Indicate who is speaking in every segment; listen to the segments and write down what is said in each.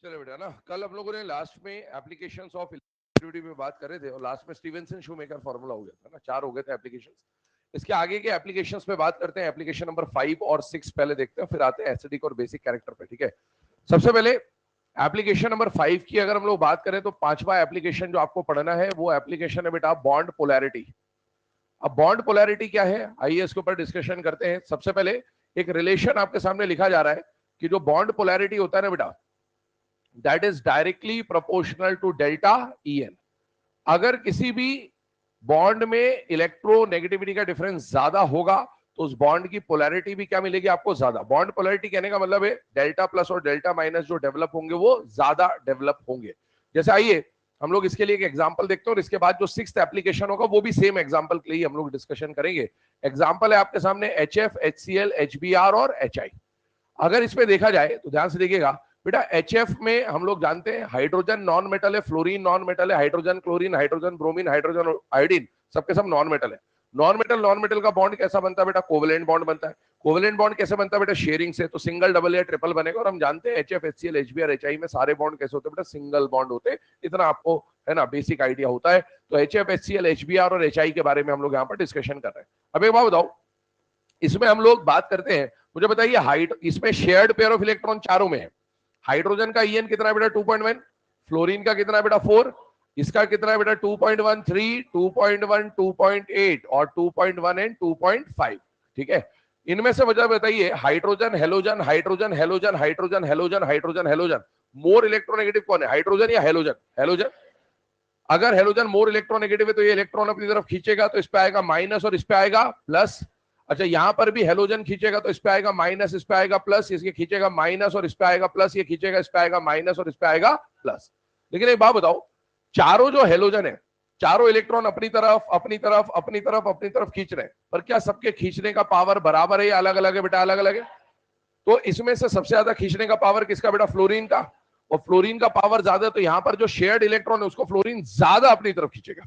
Speaker 1: चलो बेटा ना, कल हम लोगों ने लास्ट में एप्लीकेशंस ऑफ इलेक्ट्रिसिटी में बात कर रहे थे और लास्ट में स्टीवेंसन शूमेकर फार्मूला हो गया था ना, 4 हो गए थे एप्लीकेशंस। इसके आगे के एप्लीकेशंस पे बात करते हैं। एप्लीकेशन नंबर 5 और 6 पहले देखते हैं, फिर आते हैं एसिडिक और बेसिक कैरेक्टर पे। ठीक है, सबसे पहले एप्लीकेशन नंबर 5 की अगर हम लोग बात करें तो पांचवा एप्लीकेशन जो आपको पढ़ना है वो एप्लीकेशन है बेटा बॉन्ड पोलैरिटी। अब बॉन्ड पोलैरिटी क्या है, आइए इसके ऊपर डिस्कशन करते हैं। सबसे पहले एक रिलेशन आपके सामने लिखा जा रहा है कि जो बॉन्ड पोलैरिटी होता है ना बेटा, that is directly proportional to delta EN। अगर किसी भी बॉन्ड में इलेक्ट्रोनेगेटिविटी का डिफरेंस ज्यादा होगा तो उस बॉन्ड की पोलैरिटी भी क्या मिलेगी आपको, ज्यादा। बॉन्ड पोलैरिटी कहने का मतलब है डेल्टा प्लस और डेल्टा माइनस जो डेवलप होंगे वो ज्यादा डेवलप होंगे। जैसे आइए हम लोग इसके लिए एक एग्जांपल देखते हैं और इसके बाद जो 6th एप्लीकेशन होगा वो भी सेम एग्जांपल के लिए हम लोग डिस्कशन करेंगे। एग्जांपल है आपके सामने HF, HCl, HBr और HI। अगर इसमें देखा जाए तो ध्यान से देखिएगा बेटा, HF में हम लोग जानते हैं हाइड्रोजन नॉन मेटल है, फ्लोरीन नॉन मेटल है, hydrogen chlorine, hydrogen bromine, hydrogen iodine सबके सब नॉन मेटल है। नॉन मेटल का बॉन्ड कैसा बनता है बेटा, कोवेलेंट बॉन्ड बनता है। कोवेलेंट बॉन्ड कैसे बनता है बेटा, शेयरिंग से। तो सिंगल, डबल या ट्रिपल बनेगा। और हम जानते हैं HF, HCl, HBr, HI में सारे बॉन्ड कैसे होते हैं बेटा, सिंगल बॉन्ड होते हैं। इतना आपको है ना बेसिक आइडिया होता है। तो HF, HCl, HBr और HI के बारे में हम लोग यहाँ पर डिस्कशन कर रहे हैं। अब एक बात बताओ, इसमें हम लोग बात करते हैं, मुझे बताइए हाइट, इसमें शेयर्ड पेयर ऑफ इलेक्ट्रॉन चारों में है। हाइड्रोजन का EN कितना है बेटा 2.1, फ्लोरीन का कितना है बेटा 4, इसका कितना है बेटा 2.13, 2.1, 2.8 और 2.1 एंड 2.5। ठीक है, इनमें से वजह बताइए hydrogen halogen hydrogen halogen hydrogen halogen hydrogen halogen, more electronegative कौन है, हाइड्रोजन या हेलोजन? हेलोजन। अगर हेलोजन मोर इलेक्ट्रोनेगेटिव है तो ये इलेक्ट्रॉन अपनी तरफ खींचेगा तो इस पे आएगा माइनस और इस पे आएगा प्लस। अच्छा, यहां पर भी हेलोजन खींचेगा तो इस पे आएगा माइनस, इस पे आएगा प्लस, इसके खींचेगा माइनस और इस पे आएगा प्लस, ये खींचेगा इस पे आएगा माइनस और इस पे आएगा प्लस। लेकिन एक बात बताओ, चारों जो हेलोजन है, चारों इलेक्ट्रॉन अपनी तरफ अपनी तरफ अपनी तरफ अपनी तरफ खींच रहे हैं, पर क्या सबके खींचने का पावर बराबर है या अलग अलग है बेटा? अलग अलग है। तो इसमें से सबसे ज्यादा खींचने का पावर किसका बेटा? फ्लोरीन का। और फ्लोरीन का पावर ज्यादा है तो यहां पर जो शेयर्ड इलेक्ट्रॉन है उसको फ्लोरीन ज्यादा अपनी तरफ खींचेगा।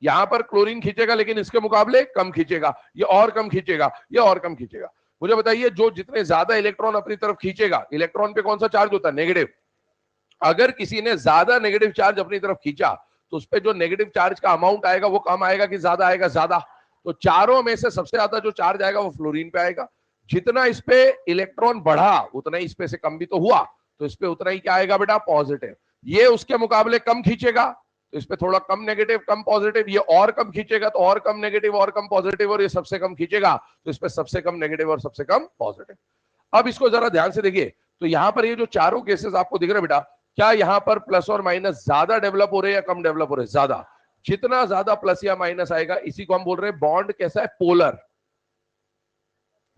Speaker 1: यहां पर क्लोरीन खींचेगा लेकिन इसके मुकाबले कम खींचेगा, ये और कम खींचेगा, ये और कम खींचेगा। मुझे बताइए, जो जितने ज्यादा इलेक्ट्रॉन अपनी तरफ खींचेगा, इलेक्ट्रॉन पे कौन सा चार्ज होता है? नेगेटिव। अगर किसी ने ज्यादा नेगेटिव चार्ज अपनी तरफ खींचा तो उस पर जो नेगेटिव चार्ज का अमाउंट आएगा वो कम आएगा कि ज्यादा आएगा? ज्यादा। तो चारों में से सबसे ज्यादा जो चार्ज आएगा वो फ्लोरीन पे आएगा। जितना इस पे इलेक्ट्रॉन बढ़ा उतना ही इस पे से कम भी तो हुआ, तो इस पे उतना ही क्या आएगा बेटा? पॉजिटिव। ये उसके मुकाबले कम खींचेगा तो इस पे थोड़ा कम नेगेटिव कम पॉजिटिव, ये और कम खींचेगा तो और कम नेगेटिव और कम पॉजिटिव, और ये सबसे कम खींचेगा तो इस पे सबसे कम नेगेटिव और सबसे कम पॉजिटिव। अब इसको जरा ध्यान से देखिए, तो यहां पर ये जो चारों केसेस आपको दिख रहे हैं बेटा, क्या यहां पर प्लस और माइनस ज्यादा डेवलप हो रहे हैं या कम डेवलप हो रहे हैं? ज्यादा। जितना ज्यादा प्लस या माइनस आएगा इसी को हम बोल रहे हैं बॉन्ड कैसा है? पोलर।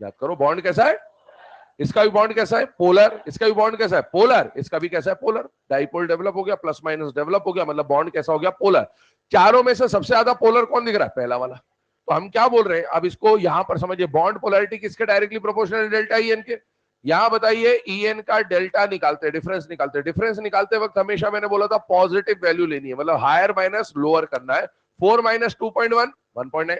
Speaker 1: याद करो, बॉन्ड कैसा है? इसका भी बॉन्ड कैसा है? पोलर। इसका भी बॉन्ड कैसा है? पोलर। इसका भी कैसा है? पोलर। डाइपोल डेवलप हो गया, प्लस माइनस डेवलप हो गया, मतलब बॉन्ड कैसा हो गया? पोलर। चारों में से सबसे ज्यादा पोलर कौन दिख रहा है? पहला वाला। तो हम क्या बोल रहे हैं, अब इसको यहां पर समझिए, बॉन्ड पोलैरिटी किसके डायरेक्टली प्रोपोर्शनल? डेल्टा EN के। यहां बताइए EN का डेल्टा निकालते हैं, डिफरेंस निकालते हैं। डिफरेंस निकालते वक्त हमेशा मैंने बोला था पॉजिटिव वैल्यू लेनी है, मतलब हायर माइनस लोअर करना है। 4 माइनस 2.1 1.9,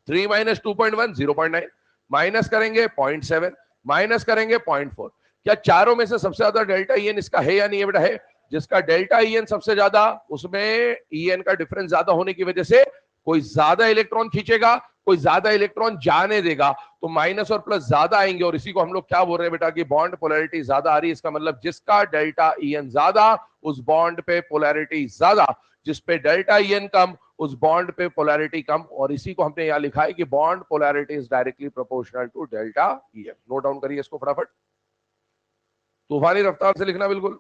Speaker 1: 3 माइनस 2.1 0.9, माइनस करेंगे 0.7, माइनस करेंगे 0.4। क्या चारों में से सबसे ज्यादा डेल्टा EN इसका है या नहीं है बेटा? है। जिसका डेल्टा EN सबसे ज्यादा, उसमें EN का डिफरेंस ज्यादा होने की वजह से कोई ज्यादा इलेक्ट्रॉन खींचेगा, कोई ज्यादा इलेक्ट्रॉन जाने देगा, तो माइनस और प्लस ज्यादा आएंगे। और इसी को हम लोग क्या बोल रहे हैं बेटा कि बॉन्ड पोलैरिटी ज्यादा आ रही है। इसका मतलब जिसका डेल्टा EN ज्यादा उस बॉन्ड पे पोलैरिटी ज्यादा, जिस पे डेल्टा EN कम उस बॉन्ड पे पोलैरिटी कम। और इसी को हमने यहां लिखा है कि bond polarity is directly proportional to delta EN। Note down करिए इसको फटाफट, तूफानी रफ्तार से लिखना बिल्कुल।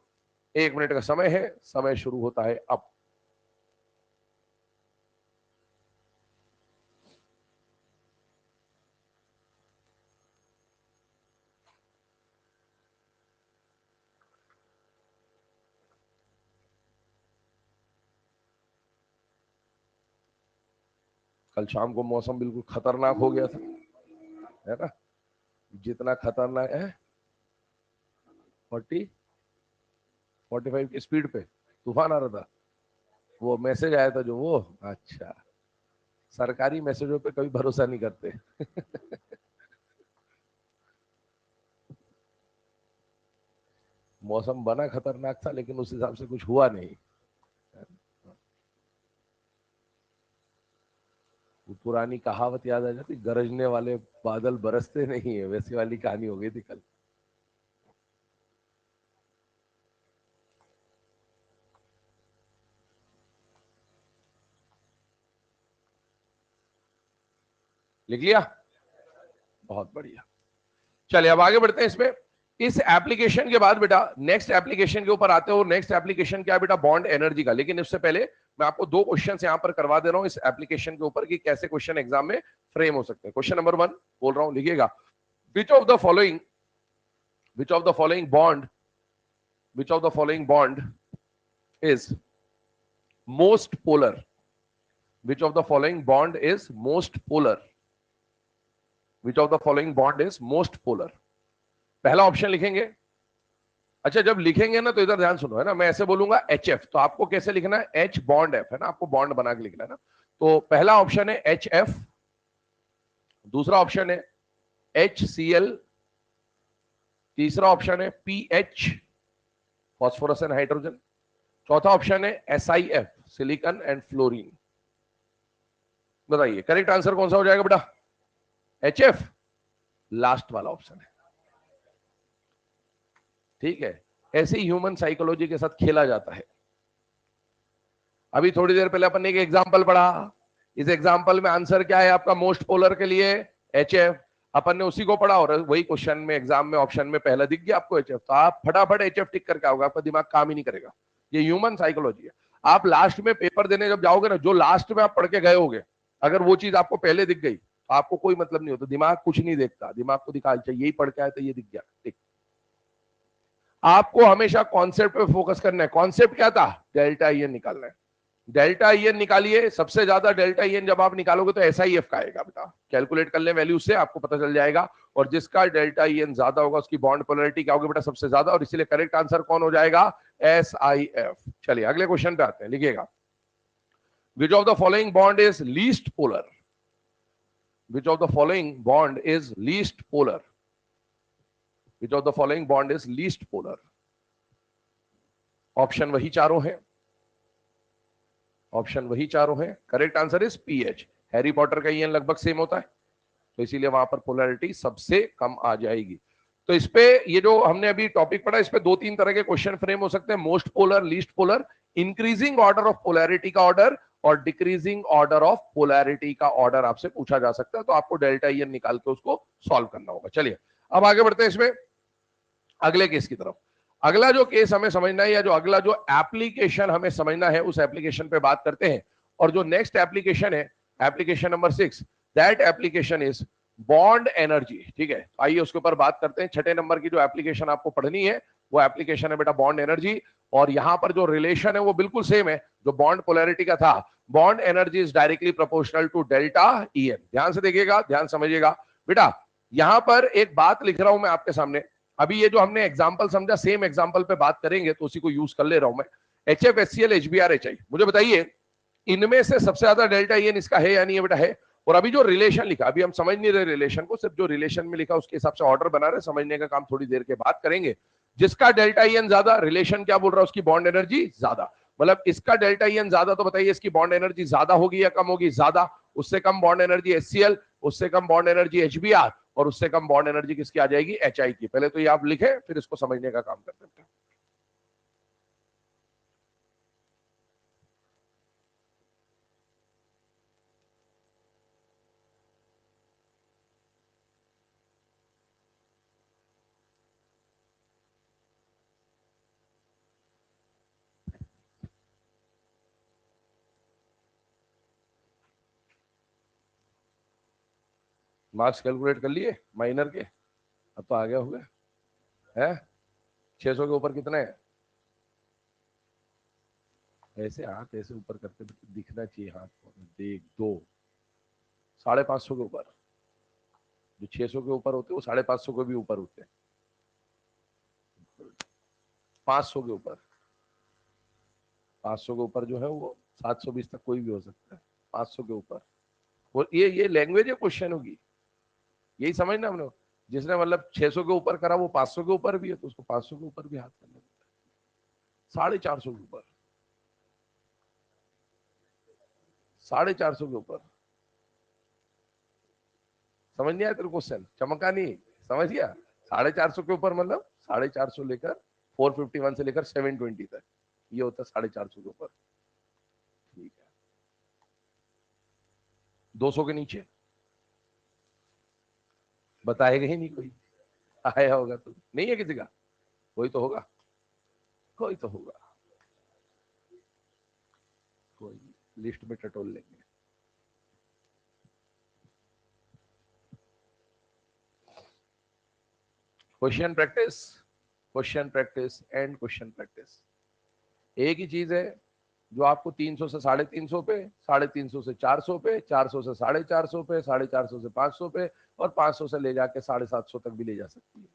Speaker 1: 1 मिनट का समय है, समय शुरू होता है अब। कल शाम को मौसम बिल्कुल खतरनाक हो गया था, है ना? जितना खतरनाक है, 45 की स्पीड पे तूफान आ रहा था। वो मैसेज आया था जो, वो अच्छा, सरकारी मैसेजों पे कभी भरोसा नहीं करते। मौसम बना खतरनाक था लेकिन उस हिसाब से कुछ हुआ नहीं। वो पुरानी कहावत याद आ जाती, गरजने वाले बादल बरसते नहीं है, वैसी वाली कहानी हो गई थी कल। लिख लिया? बहुत बढ़िया। चलिए अब आगे बढ़ते हैं इसमें। इस एप्लीकेशन के बाद बेटा नेक्स्ट एप्लीकेशन के ऊपर आते हो। नेक्स्ट एप्लीकेशन क्या है बेटा? बॉन्ड एनर्जी का। लेकिन इससे पहले मैं आपको दो क्वेश्चन यहां पर करवा दे रहा हूं इस एप्लीकेशन के ऊपर कि कैसे क्वेश्चन एग्जाम में फ्रेम हो सकते हैं। क्वेश्चन नंबर 1 बोल रहा हूं, लिखिएगा। Which of the following which of the following bond which of the following bond is most polar? Which of the following bond is most polar? Which of the following bond is most polar? पहला option लिखेंगे। अच्छा जब लिखेंगे ना तो इधर ध्यान सुनो, है ना, मैं ऐसे बोलूंगा एच एफ, तो आपको कैसे लिखना है? एच बॉन्ड एफ, है ना, आपको बॉन्ड बना के लिखना है ना। तो पहला ऑप्शन है एच एफ, दूसरा ऑप्शन है एच सी एल, तीसरा ऑप्शन है P H, phosphorus and hydrogen, चौथा ऑप्शन है S I F, silicon and fluorine. बताइए करेक्ट आंसर कौन सा हो जाएगा बेटा? एच एफ, लास्ट वाला ऑप्शन है। ठीक है, ऐसे ही ह्यूमन साइकोलॉजी के साथ खेला जाता है। अभी थोड़ी देर पहले अपन ने एक एग्जांपल पढ़ा, इस एग्जांपल में आंसर क्या है आपका? मोस्ट पोलर के लिए एच एफ। अपन ने उसी को पढ़ा और वही क्वेश्चन में एग्जाम में ऑप्शन में पहला दिख गया आपको एच एफ, तो आप फटाफट एच एफ टिक करके आओगे, आपका दिमाग काम ही नहीं करेगा। ये ह्यूमन साइकोलॉजी है। आप लास्ट में पेपर देने जब जाओगे ना, जो लास्ट में आप पढ़ के गए होगे, अगर वो चीज आपको पहले दिख गई तो आपको कोई मतलब नहीं होता, दिमाग कुछ नहीं देखता, दिमाग को दिखा अच्छा यही पढ़ के आया तो ये दिख गया, ठीक। आपको हमेशा कॉन्सेप्ट पे फोकस करना है। कॉन्सेप्ट क्या था? डेल्टा ई एन निकालना है। डेल्टा ई एन निकालिए, सबसे ज्यादा डेल्टा ई एन जब आप निकालोगे तो एस आई एफ का आएगा बेटा, कैलकुलेट कर ले वैल्यू से आपको पता चल जाएगा। और जिसका डेल्टा ई एन ज्यादा होगा उसकी बॉन्ड पोलैरिटी क्या होगी बेटा? सबसे ज्यादा, और इसीलिए करेक्ट आंसर कौन हो जाएगा? S I F. चलिए अगले क्वेश्चन पे आते हैं, लिखिएगा। Which of the following bond is least polar? Which of the following bond is least polar? Which of the following bond is least polar? Option वही चारों हैं, ऑप्शन वही चारों हैं। Correct answer is pH. Harry Potter का ईएन लगभग same होता है, तो इसीलिए वहां पर पोलैरिटी सबसे कम आ जाएगी। तो इस पे ये जो हमने अभी टॉपिक पढ़ा, इस पे दो तीन तरह के क्वेश्चन फ्रेम हो सकते हैं। Most polar, least polar, increasing order of polarity का ऑर्डर और डिक्रीजिंग ऑर्डर ऑफ पोलैरिटी का ऑर्डर आपसे पूछा जा सकता है। तो आपको डेल्टा ईएन निकाल के उसको सॉल्व करना होगा। चलिए अब आगे बढ़ते हैं इसमें अगले केस की तरफ। अगला जो केस हमें समझना है, या जो अगला जो एप्लीकेशन हमें समझना है, उस एप्लीकेशन पे बात करते हैं। और जो नेक्स्ट एप्लीकेशन है, application number 6, that application is bond energy. ठीक है, आइए उसके ऊपर बात करते हैं। छठे नंबर की जो एप्लीकेशन आपको पढ़नी है वो एप्लीकेशन है बेटा बॉन्ड एनर्जी। और यहां पर जो रिलेशन है वो बिल्कुल सेम है जो बॉन्ड पोलैरिटी का था। Bond energy is directly proportional to delta E N. ध्यान से देखिएगा, ध्यान समझिएगा बेटा। यहां पर एक बात लिख रहा हूं मैं आपके सामने। अभी ये जो हमने एग्जांपल समझा, सेम एग्जांपल पे बात करेंगे, तो उसी को यूज कर ले रहा हूं मैं। H F, H C L, H B R, H I, मुझे बताइए इनमें से सबसे ज्यादा डेल्टा ई एन इसका है या नहीं है बेटा? है। और अभी जो रिलेशन लिखा, अभी हम समझ नहीं रहे रिलेशन को, सिर्फ जो रिलेशन में लिखा उसके हिसाब से ऑर्डर बना रहे, समझने का काम थोड़ी देर के बाद करेंगे। जिसका डेल्टा ई एन ज्यादा, रिलेशन क्या बोल रहा है? उसकी बॉन्ड एनर्जी ज्यादा। मतलब इसका डेल्टा ई एन ज्यादा, तो बताइए इसकी बॉन्ड एनर्जी ज्यादा होगी या कम होगी? ज्यादा। उससे कम bond energy H C L, उससे कम bond energy H B R, और उससे कम बॉन्ड एनर्जी किसकी आ जाएगी? एच आई की। पहले तो ये आप लिखे, फिर इसको समझने का काम करते हैं। मार्क्स कैलकुलेट कर लिए माइनर के? अब तो आ गया होगा है। 600 के ऊपर कितने हैं? ऐसे हाथ ऐसे ऊपर करके दिखना चाहिए हाथ को। देख, 2, 550 के ऊपर। जो 600 के ऊपर होते हैं वो 550 के भी ऊपर होते हैं। 500 के ऊपर, 500 के ऊपर जो है वो 720 तक कोई भी हो सकता है। 500 के ऊपर। और ये लैंग्वेज है क्वेश्चन होगी, यही समझना हमने। जिसने मतलब 600 के ऊपर करा वो 500 के ऊपर भी है, तो उसको 500 के ऊपर भी हाथ करना पड़ता है। 450 के ऊपर, 450 के ऊपर। समझ नहीं आया तेरे क्वेश्चन? चमका नहीं, समझ गया? 450 के ऊपर मतलब 450 लेकर 451 से लेकर 720 तक, ये होता है 450 के ऊपर। ठीक है, 200 के नीचे बताएगा ही नहीं कोई, आया होगा तो नहीं है किसी का, कोई तो होगा, कोई तो होगा, कोई लिस्ट में टटोल लेंगे। Question practice, question practice and question practice एक ही चीज है जो आपको 300 से 350 पे, 350 से 400 पे, 400 से 450 पे, 450 से 500 पे और 500 से ले जाके 750 तक भी ले जा सकती है।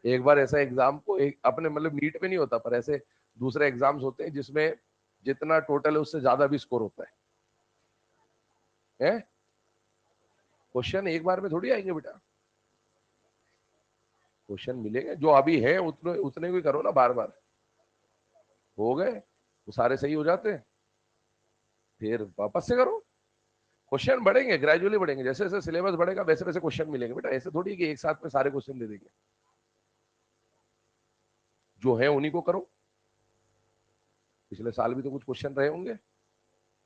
Speaker 1: एक बार ऐसा एग्जाम को एक अपने मतलब नीट में नहीं होता, पर ऐसे दूसरे एग्जाम्स होते हैं जिसमें जितना टोटल है उससे ज्यादा भी स्कोर होता है? क्वेश्चन एक बार में थोड़ी आएंगे बेटा, क्वेश्चन मिलेंगे, जो अभी है उतने उतने भी करो ना, बार बार हो गए वो सारे सही हो जाते हैं, फिर वापस से करो। क्वेश्चन बढ़ेंगे, ग्रेजुअली बढ़ेंगे, जैसे जैसे सिलेबस बढ़ेगा वैसे वैसे क्वेश्चन मिलेंगे बेटा, ऐसे थोड़ी कि एक साथ में सारे क्वेश्चन दे देंगे। जो है उन्हीं को करो, पिछले साल भी तो कुछ क्वेश्चन रहे होंगे,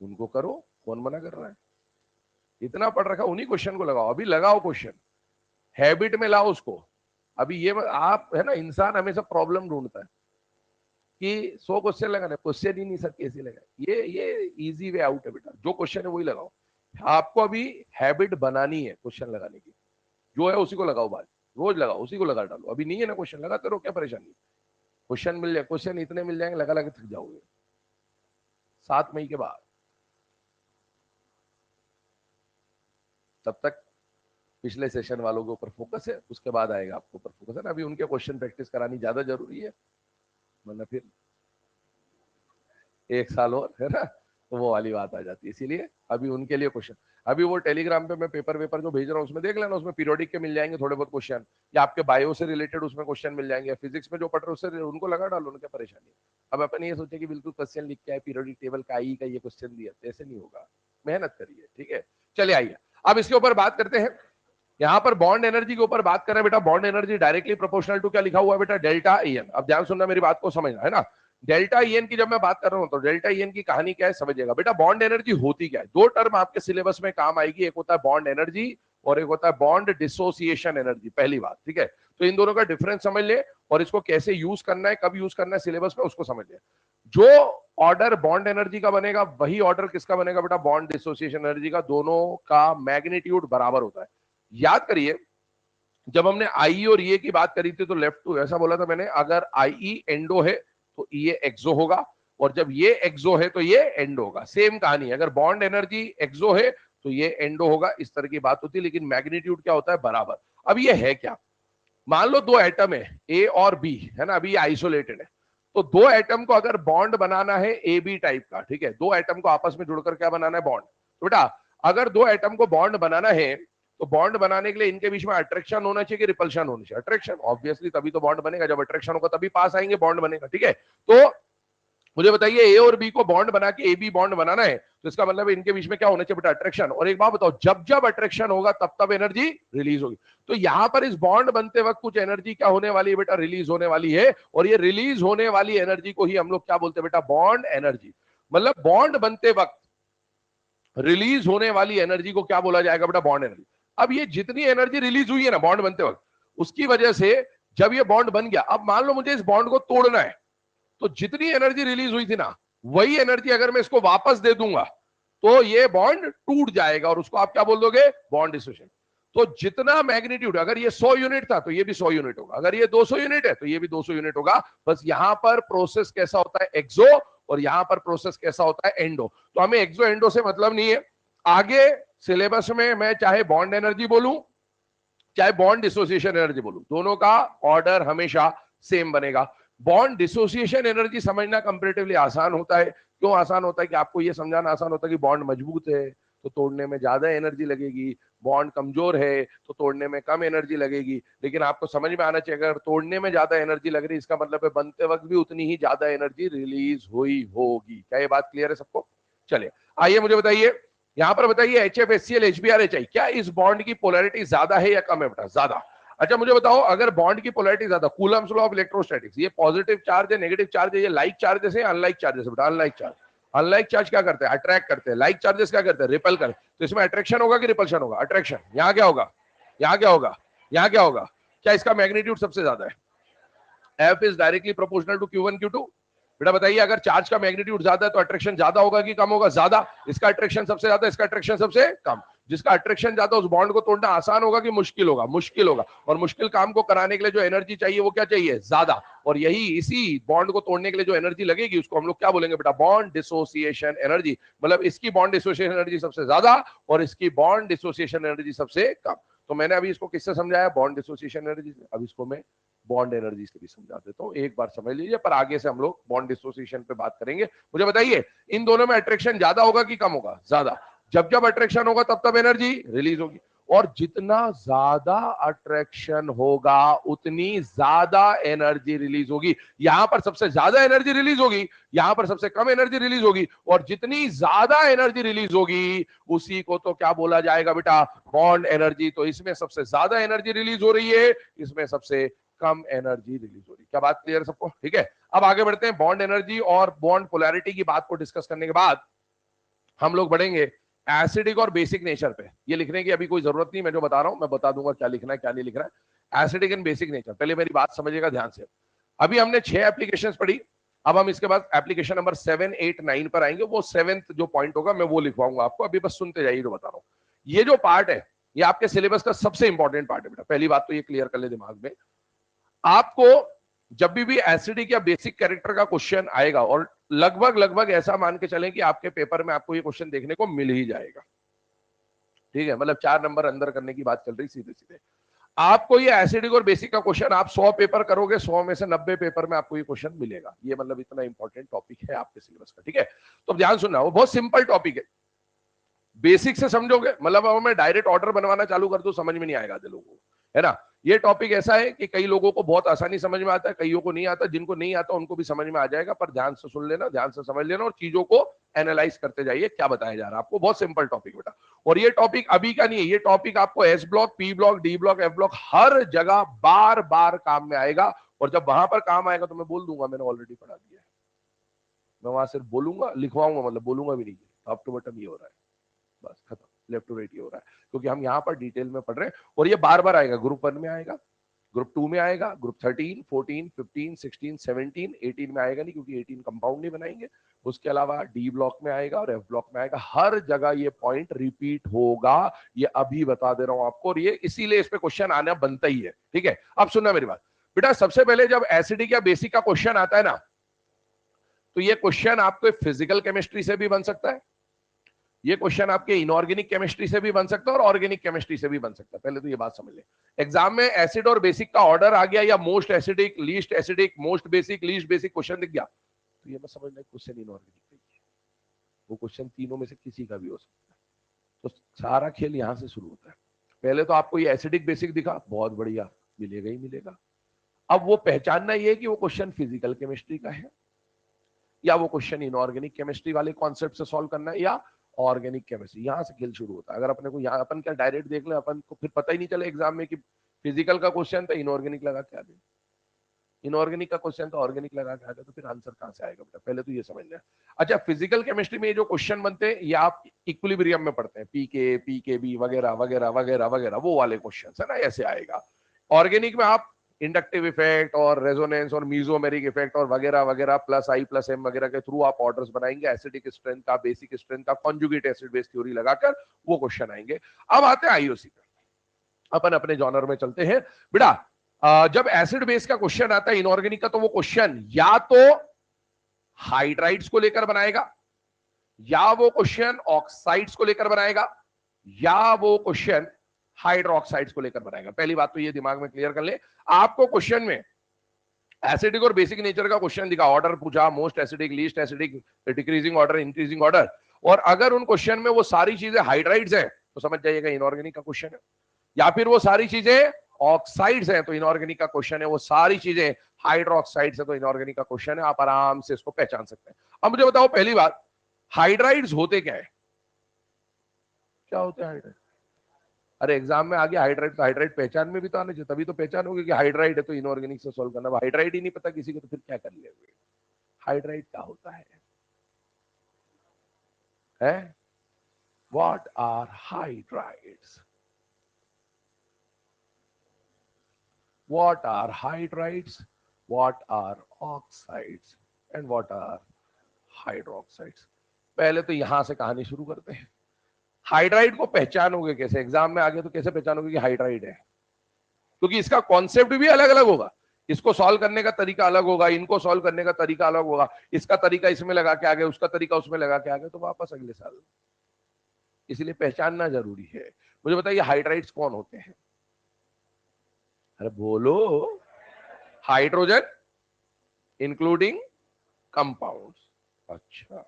Speaker 1: उनको करो, कौन मना कर रहा है? इतना पढ़ रखा, उन्हीं क्वेश्चन को लगाओ, अभी लगाओ क्वेश्चन, हैबिट में लाओ उसको। अभी ये आप है ना, इंसान हमेशा प्रॉब्लम ढूंढता है कि 100 क्वेश्चन लगाना, क्वेश्चन ही नहीं सर कैसे लगाए, ये इजी वे आउट है बेटा, जो क्वेश्चन है वही लगाओ। आपको अभी हैबिट बनानी है क्वेश्चन लगाने की, जो है उसी को लगाओ, बात रोज लगाओ, उसी को लगा डालो। अभी नहीं है ना क्वेश्चन, लगाते रहो, क्या परेशानी? क्वेश्चन मिल जाए, क्वेश्चन इतने मिल जाएंगे, लगा लगा थक जाओगे। 7 मई के बाद, तब तक पिछले सेशन वालों के ऊपर फोकस है, उसके बाद आएगा आपके ऊपर फोकस है ना। अभी उनके क्वेश्चन प्रैक्टिस करानी ज्यादा जरूरी है, वरना फिर 1 साल और है ना, तो वो वाली बात आ जाती है। इसीलिए अभी उनके लिए क्वेश्चन, अभी वो टेलीग्राम पे मैं पेपर वेपर जो भेज रहा हूँ उसमें देख लेना, उसमें पीरियोडिक के मिल जाएंगे थोड़े बहुत क्वेश्चन, या आपके बायो से रिलेटेड उसमें क्वेश्चन मिल जाएंगे, फिजिक्स में जो पढ़ रहे उससे उनको लगा डालो, उनकी परेशानी। अब अपन ये सोचे कि बिल्कुल क्वेश्चन लिख के आए पीरियोडिक टेबल का आई का ये क्वेश्चन दिया, ऐसे नहीं होगा, मेहनत करिए। ठीक है, चलिए आइए अब इसके ऊपर बात करते हैं। यहाँ पर बॉन्ड एनर्जी के ऊपर बात कर रहे हैं बेटा। Bond energy directly proportional to क्या लिखा हुआ है बेटा? Delta E N. अब ध्यान सुनना, मेरी बात को समझना है ना। डेल्टा ई एन की जब मैं बात कर रहा हूं तो डेल्टा ई एन की कहानी क्या है समझिएगा बेटा। बॉन्ड एनर्जी होती क्या है? दो टर्म आपके सिलेबस में काम आएगी, एक होता है बॉन्ड एनर्जी और एक होता है बॉन्ड डिसोसिएशन एनर्जी। पहली बात, ठीक है, तो इन दोनों का डिफरेंस समझ ले और इसको कैसे यूज करना है, कब यूज करना है सिलेबस में, उसको समझ ले। जो ऑर्डर बॉन्ड एनर्जी का बनेगा वही ऑर्डर किसका बनेगा बेटा? बॉन्ड डिसोसिएशन एनर्जी का। दोनों का मैग्नीट्यूड बराबर होता है। याद करिए, जब हमने आई और ये की बात करी थी तो लेफ्ट टू ऐसा बोला था मैंने, अगर आई एंडो है तो ये एक्सो होगा, और जब ये एक्सो है तो ये एंडो होगा। सेम कहानी, अगर बॉन्ड एनर्जी एक्सो है तो ये एंडो होगा, इस तरह की बात होती है। लेकिन मैग्नीट्यूड क्या होता है? बराबर। अब ये है क्या? मान लो दो एटम है ए और बी, है ना, अभी ये आइसोलेटेड है, तो दो एटम को अगर बॉन्ड बनाना है ए बी टाइप का, ठीक है, दो एटम को आपस में जुड़कर क्या बनाना है? बॉन्ड। तो बेटा अगर दो एटम को बॉन्ड बनाना है तो बॉन्ड बनाने के लिए इनके बीच में अट्रैक्शन होना चाहिए कि रिपल्शन होनी चाहिए? अट्रैक्शन, ऑब्वियसली, तभी तो बॉन्ड बनेगा। जब अट्रैक्शन होगा तभी पास आएंगे, बॉन्ड बनेगा। ठीक है, तो मुझे बताइए, ए और बी को बॉन्ड बना के ए बी बॉन्ड बनाना है तो इसका मतलब इनके बीच में क्या होना चाहिए बेटा? अट्रैक्शन। और एक बात बताओ, जब जब अट्रैक्शन होगा तब तब एनर्जी रिलीज होगी। तो यहां पर इस बॉन्ड बनते वक्त कुछ एनर्जी क्या होने वाली है बेटा? रिलीज होने वाली है। और ये रिलीज होने वाली एनर्जी को ही हम लोग क्या बोलते हैं बेटा? Bond energy. मतलब बॉन्ड बनते वक्त रिलीज होने वाली एनर्जी को क्या बोला जाएगा बेटा? Bond energy. अब ये जितनी एनर्जी रिलीज हुई है ना बॉन्ड बनते वक्त, उसकी वजह से जब ये बॉन्ड बन गया, अब मान लो मुझे इस बॉन्ड को तोड़ना है, तो जितनी एनर्जी रिलीज हुई थी ना, वही एनर्जी अगर मैं इसको वापस दे दूंगा तो ये बॉन्ड टूट जाएगा, और उसको आप क्या बोल दोगे? Bond dissociation. तो जितना मैग्नीट्यूड, अगर ये 100 यूनिट था तो ये भी 100 यूनिट होगा, अगर ये 200 यूनिट है तो ये भी 200 यूनिट होगा। बस यहां पर प्रोसेस कैसा होता है? एक्सो, और यहां पर प्रोसेस कैसा होता है? एंडो। तो हमें एक्सो एंडो से मतलब नहीं है। आगे सिलेबस में मैं चाहे बॉन्ड एनर्जी बोलूं चाहे बॉन्ड डिसोसिएशन एनर्जी बोलूं, दोनों का ऑर्डर हमेशा सेम बनेगा। बॉन्ड डिसोसिएशन एनर्जी समझना कंपैरेटिवली आसान होता है। क्यों आसान होता है? कि आपको यह समझाना आसान होता है कि बॉन्ड मजबूत है, तो तोड़ने में ज्यादा एनर्जी लगेगी, बॉन्ड कमजोर है तो तोड़ने में कम एनर्जी लगेगी। लेकिन आपको समझ में आना चाहिए, अगर तोड़ने में ज्यादा एनर्जी लग रही है इसका मतलब है बनते वक्त भी उतनी ही ज्यादा एनर्जी रिलीज हुई होगी। क्या ये बात क्लियर है सबको? चलिए आइए मुझे बताइए, यहां पर बताइए HFHCl HBrHI, क्या इस बॉन्ड की पोलैरिटी ज्यादा है या कम है बेटा? ज्यादा। अच्छा मुझे बताओ, अगर बॉन्ड की पोलैरिटी ज्यादा, कूलम्स लॉ ऑफ इलेक्ट्रोस्टैटिक्स, ये पॉजिटिव चार्ज है नेगेटिव चार्ज है, ये लाइक चार्जेस है अनलाइक चार्जेस है बेटा? Unlike charge. अनलाइक चार्ज क्या करते हैं? अट्रैक्ट करते हैं। लाइक चार्जेस क्या करते हैं? रिपेल करते हैं। तो इसमें अट्रैक्शन होगा कि रिपल्शन होगा? अट्रैक्शन। यहां क्या होगा? यहां क्या होगा? यहां क्या होगा? क्या इसका मैग्नीट्यूड सबसे ज्यादा है? F is directly proportional to Q1 Q2। बेटा बताइए, अगर चार्ज का मैग्नीट्यूड ज्यादा है तो अट्रैक्शन ज्यादा होगा कि कम होगा? ज्यादा। इसका अट्रैक्शन सबसे ज्यादा, इसका अट्रैक्शन सबसे कम। जिसका अट्रैक्शन ज्यादा उस बॉन्ड को तोड़ना आसान होगा कि मुश्किल होगा? मुश्किल होगा। और मुश्किल काम को कराने के लिए जो एनर्जी चाहिए वो क्या चाहिए? ज्यादा। और यही इसी बॉन्ड को तोड़ने के लिए जो एनर्जी लगेगी उसको हम लोग क्या बोलेंगे बेटा? Bond dissociation energy. मतलब इसकी बॉन्ड डिसोसिएशन एनर्जी सबसे ज्यादा और इसकी बॉन्ड डिसोसिएशन एनर्जी सबसे कम। तो मैंने अभी इसको किससे समझाया? बॉन्ड डिसोसिएशन एनर्जी से। अब इसको मैं बॉन्ड एनर्जी से भी समझा देता हूं, एक बार समझ लीजिए, पर आगे से हम लोग बॉन्ड डिसोसिएशन पे बात करेंगे। मुझे बताइए, इन दोनों में अट्रैक्शन ज्यादा होगा कि कम होगा? ज्यादा। जब जब अट्रैक्शन होगा तब तब एनर्जी रिलीज होगी, और जितना ज्यादा अट्रैक्शन होगा उतनी ज्यादा एनर्जी रिलीज होगी। यहां पर सबसे ज्यादा एनर्जी रिलीज होगी, यहां पर सबसे कम एनर्जी रिलीज होगी, और जितनी ज्यादा एनर्जी रिलीज होगी उसी को तो क्या बोला जाएगा बेटा? Bond energy. तो इसमें सबसे ज्यादा एनर्जी रिलीज हो रही है, इसमें सबसे कम एनर्जी रिलीज हो रही है। क्या बात क्लियर है सबको? ठीक है, अब आगे बढ़ते हैं। बॉन्ड एनर्जी और बॉन्ड पोलैरिटी की बात को डिस्कस करने के बाद हम लोग बढ़ेंगे एसिडिक और बेसिक नेचर पे। ये लिखने की अभी कोई जरूरत नहीं, मैं जो बता रहा हूं मैं बता दूंगा क्या लिखना है क्या नहीं लिखना है। एसिडिक एंड बेसिक नेचर, पहले मेरी बात समझिएगा ध्यान से। अभी हमने 6 एप्लीकेशंस पढ़ी, अब हम इसके बाद एप्लीकेशन नंबर 7, 8, 9 पर आएंगे। वो 7th जो पॉइंट होगा मैं वो लिखवाऊंगा आपको, अभी बस सुनते जाइए जो बता रहा हूं। ये जो पार्ट है ये आपके सिलेबस का सबसे इंपॉर्टेंट पार्ट है बेटा, पहली बात तो ये क्लियर कर ले दिमाग में। आपको जब भी एसिडिक या बेसिक कैरेक्टर का क्वेश्चन आएगा, और लगभग लगभग ऐसा मान के चलें कि आपके पेपर में आपको ये क्वेश्चन देखने को मिल ही जाएगा, ठीक है? मतलब 4 नंबर अंदर करने की बात चल रही सीधे सीधे। आपको ये एसिडिक और बेसिक का क्वेश्चन, आप 100 पेपर करोगे 100 में से 90 पेपर में आपको ये क्वेश्चन मिलेगा। ये मतलब इतना इंपॉर्टेंट टॉपिक है आपके सिलेबस का, ठीक है? तो ध्यान सुनना, वो बहुत सिंपल टॉपिक है। बेसिक से समझोगे, मतलब अब मैं डायरेक्ट ऑर्डर बनवाना चालू कर दूं समझ में नहीं आएगा लोगों को, है ना? ये टॉपिक ऐसा है कि कई लोगों को बहुत आसानी समझ में आता है, कईयों को नहीं आता। जिनको नहीं आता उनको भी समझ में आ जाएगा, पर ध्यान से सुन लेना, ध्यान से समझ लेना और चीजों को एनालाइज करते जाइए क्या बताया जा रहा है आपको। बहुत सिंपल टॉपिक बेटा, और ये टॉपिक अभी का नहीं है, ये टॉपिक आपको S block, P block, D block, F block हर जगह बार बार काम में आएगा। और जब वहां पर काम आएगा तो मैं बोल दूंगा मैंने ऑलरेडी पढ़ा दिया है। मैं वहां सिर्फ बोलूंगा, लिखवाऊंगा, मतलब बोलूंगा भी नहीं। टॉप टू बॉटम ये हो रहा है, बस खत्म, लेफ्ट टू राइट ये हो रहा है, क्योंकि हम यहाँ पर डिटेल में पढ़ रहे हैं। और ये बार बार आएगा, ग्रुप 1 में आएगा, ग्रुप 2 में आएगा, ग्रुप 13, 14, 15, 16, 17, 18 में आएगा नहीं, क्योंकि 18 कंपाउंड नहीं बनाएंगे। उसके अलावा डी ब्लॉक में आएगा और एफ ब्लॉक में आएगा। हर जगह ये पॉइंट रिपीट होगा, ये अभी बता दे रहा हूं आपको, और ये इसीलिए इस पे क्वेश्चन आना बनता ही है, ठीक है? अब सुनना मेरी बात बेटा, सबसे पहले जब एसिडिक या बेसिक का क्वेश्चन आता है ना, तो ये क्वेश्चन आपको फिजिकल केमिस्ट्री से भी बन सकता है, ये क्वेश्चन आपके इनऑर्गेनिक केमिस्ट्री से भी बन सकता है और ऑर्गेनिक केमिस्ट्री से भी बन सकता है। पहले तो ये बात समझ ले, एग्जाम में एसिड और बेसिक का ऑर्डर आ गया, या most acidic, least acidic, most basic, least basic question दिख गया, तो ये मत समझना क्वेश्चन इनऑर्गेनिक नहीं है। वो क्वेश्चन तीनों में से किसी का भी हो सकता है। तो सारा खेल यहां से शुरू होता है। पहले तो आपको ये एसिडिक बेसिक दिखा, बहुत बढ़िया, मिलेगा ही मिलेगा। अब वो पहचानना ये है कि वो क्वेश्चन फिजिकल केमिस्ट्री का है, या वो क्वेश्चन इनऑर्गेनिक केमिस्ट्री वाले कॉन्सेप्ट से सॉल्व करना है, या ऑर्गेनिक केमिस्ट्री। यहां से खेल शुरू होता है। अगर अपने को यहाँ अपन क्या डायरेक्ट देख ले, अपन को फिर पता ही नहीं चले एग्जाम में कि फिजिकल का क्वेश्चन था इनऑर्गेनिक लगा के आ गए, इनऑर्गेनिक का क्वेश्चन तो ऑर्गेनिक लगा के आ गया, तो फिर आंसर कहां से आएगा बेटा? पहले तो ये समझना। अच्छा, फिजिकल केमिस्ट्री में जो क्वेश्चन बनते हैं ये आप इक्विलिब्रियम में पढ़ते हैं, पीके, पीकेबी वगैरह वगैरह वगैरह वगैरह, वो वाले क्वेश्चन है ना, ऐसे आएगा। ऑर्गेनिक में आप इंडक्टिव इफेक्ट और रेजोनेंस और मीजोमेरिक इफेक्ट और वगैरह वगैरह प्लस आई प्लस एम वगैरह के थ्रू आप ऑर्डर्स बनाएंगे, एसिडिक स्ट्रेंथ का, बेसिक स्ट्रेंथ का, कॉन्जुगेट एसिड बेस थ्योरी लगाकर वो क्वेश्चन आएंगे। अब आते हैं आईओसी पे, अपन अपने जॉनर में चलते हैं बेटा। जब एसिड बेस का क्वेश्चन आता है इनऑर्गेनिक का, तो वो क्वेश्चन या तो हाइड्राइड्स को लेकर बनाएगा, या वो क्वेश्चन ऑक्साइड्स को लेकर बनाएगा, या वो क्वेश्चन हाइड्रोक्साइड्स को लेकर बनाएगा। पहली बात तो ये दिमाग में क्लियर कर ले, आपको क्वेश्चन में एसिडिक और बेसिक नेचर का क्वेश्चन दिखा, ऑर्डर पूछा, most acidic, least acidic, decreasing order, increasing order, और अगर उन क्वेश्चन में वो सारी चीजें हाइड्राइड्स हैं तो समझ जाइएगा इनऑर्गेनिक का क्वेश्चन है, या फिर वो सारी चीजें ऑक्साइड्स हैं तो इनऑर्गेनिक का क्वेश्चन है, वो सारी चीजें हाइड्रोक्साइड्स है तो इनऑर्गेनिक का क्वेश्चन है। आप आराम से इसको पहचान सकते हैं। अब मुझे बताओ पहली बात, हाइड्राइड्स होते क्या है? क्या होते हैं हाइड्राइड? अरे एग्जाम में आ गया हाइड्राइड, तो हाइड्राइड पहचान में भी तो आने चाहिए, तभी तो पहचान होगी कि हाइड्राइड है तो इनऑर्गेनिक से सॉल्व करना। हाइड्राइड ही नहीं पता किसी को तो फिर क्या कर लेंगे? हाइड्राइड क्या होता है? What are hydrides? What are hydrides? What are oxides? And what are hydroxides? पहले तो यहां से कहानी शुरू करते हैं। हाइड्राइड को पहचानोगे कैसे? एग्जाम में आगे तो कैसे पहचानोगे कि हाइड्राइड है? क्योंकि इसका कॉन्सेप्ट भी अलग अलग होगा, इसको सॉल्व करने का तरीका अलग होगा, इनको सॉल्व करने का तरीका अलग होगा, इसका तरीका इसमें लगा के आगे, उसका तरीका उसमें लगा के आगे, तो वापस अगले साल। इसलिए पहचानना जरूरी है। मुझे बताइए हाइड्राइड्स कौन होते हैं? अरे बोलो। Hydrogen including compounds. अच्छा,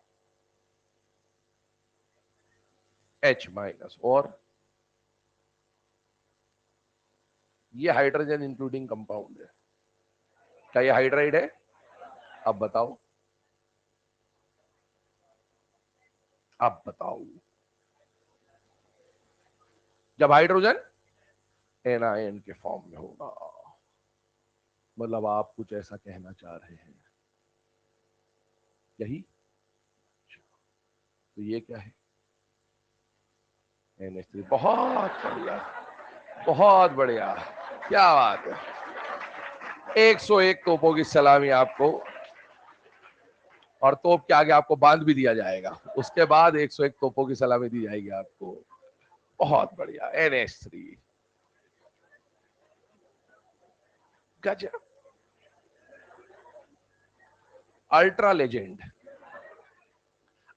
Speaker 1: H माइनस, और ये हाइड्रोजन इंक्लूडिंग कंपाउंड है। क्या ये हाइड्राइड है? अब बताओ, अब बताओ। जब हाइड्रोजन एनायन के फॉर्म में होगा, मतलब आप कुछ ऐसा कहना चाह रहे हैं यही? तो ये क्या है? NH3। बहुत बढ़िया, बहुत बढ़िया, क्या बात है। 101 तोपों की सलामी आपको, और तोप के आगे आपको बांध भी दिया जाएगा, उसके बाद 101 तोपों की सलामी दी जाएगी आपको। बहुत बढ़िया, NH3। गजब, अल्ट्रा लेजेंड।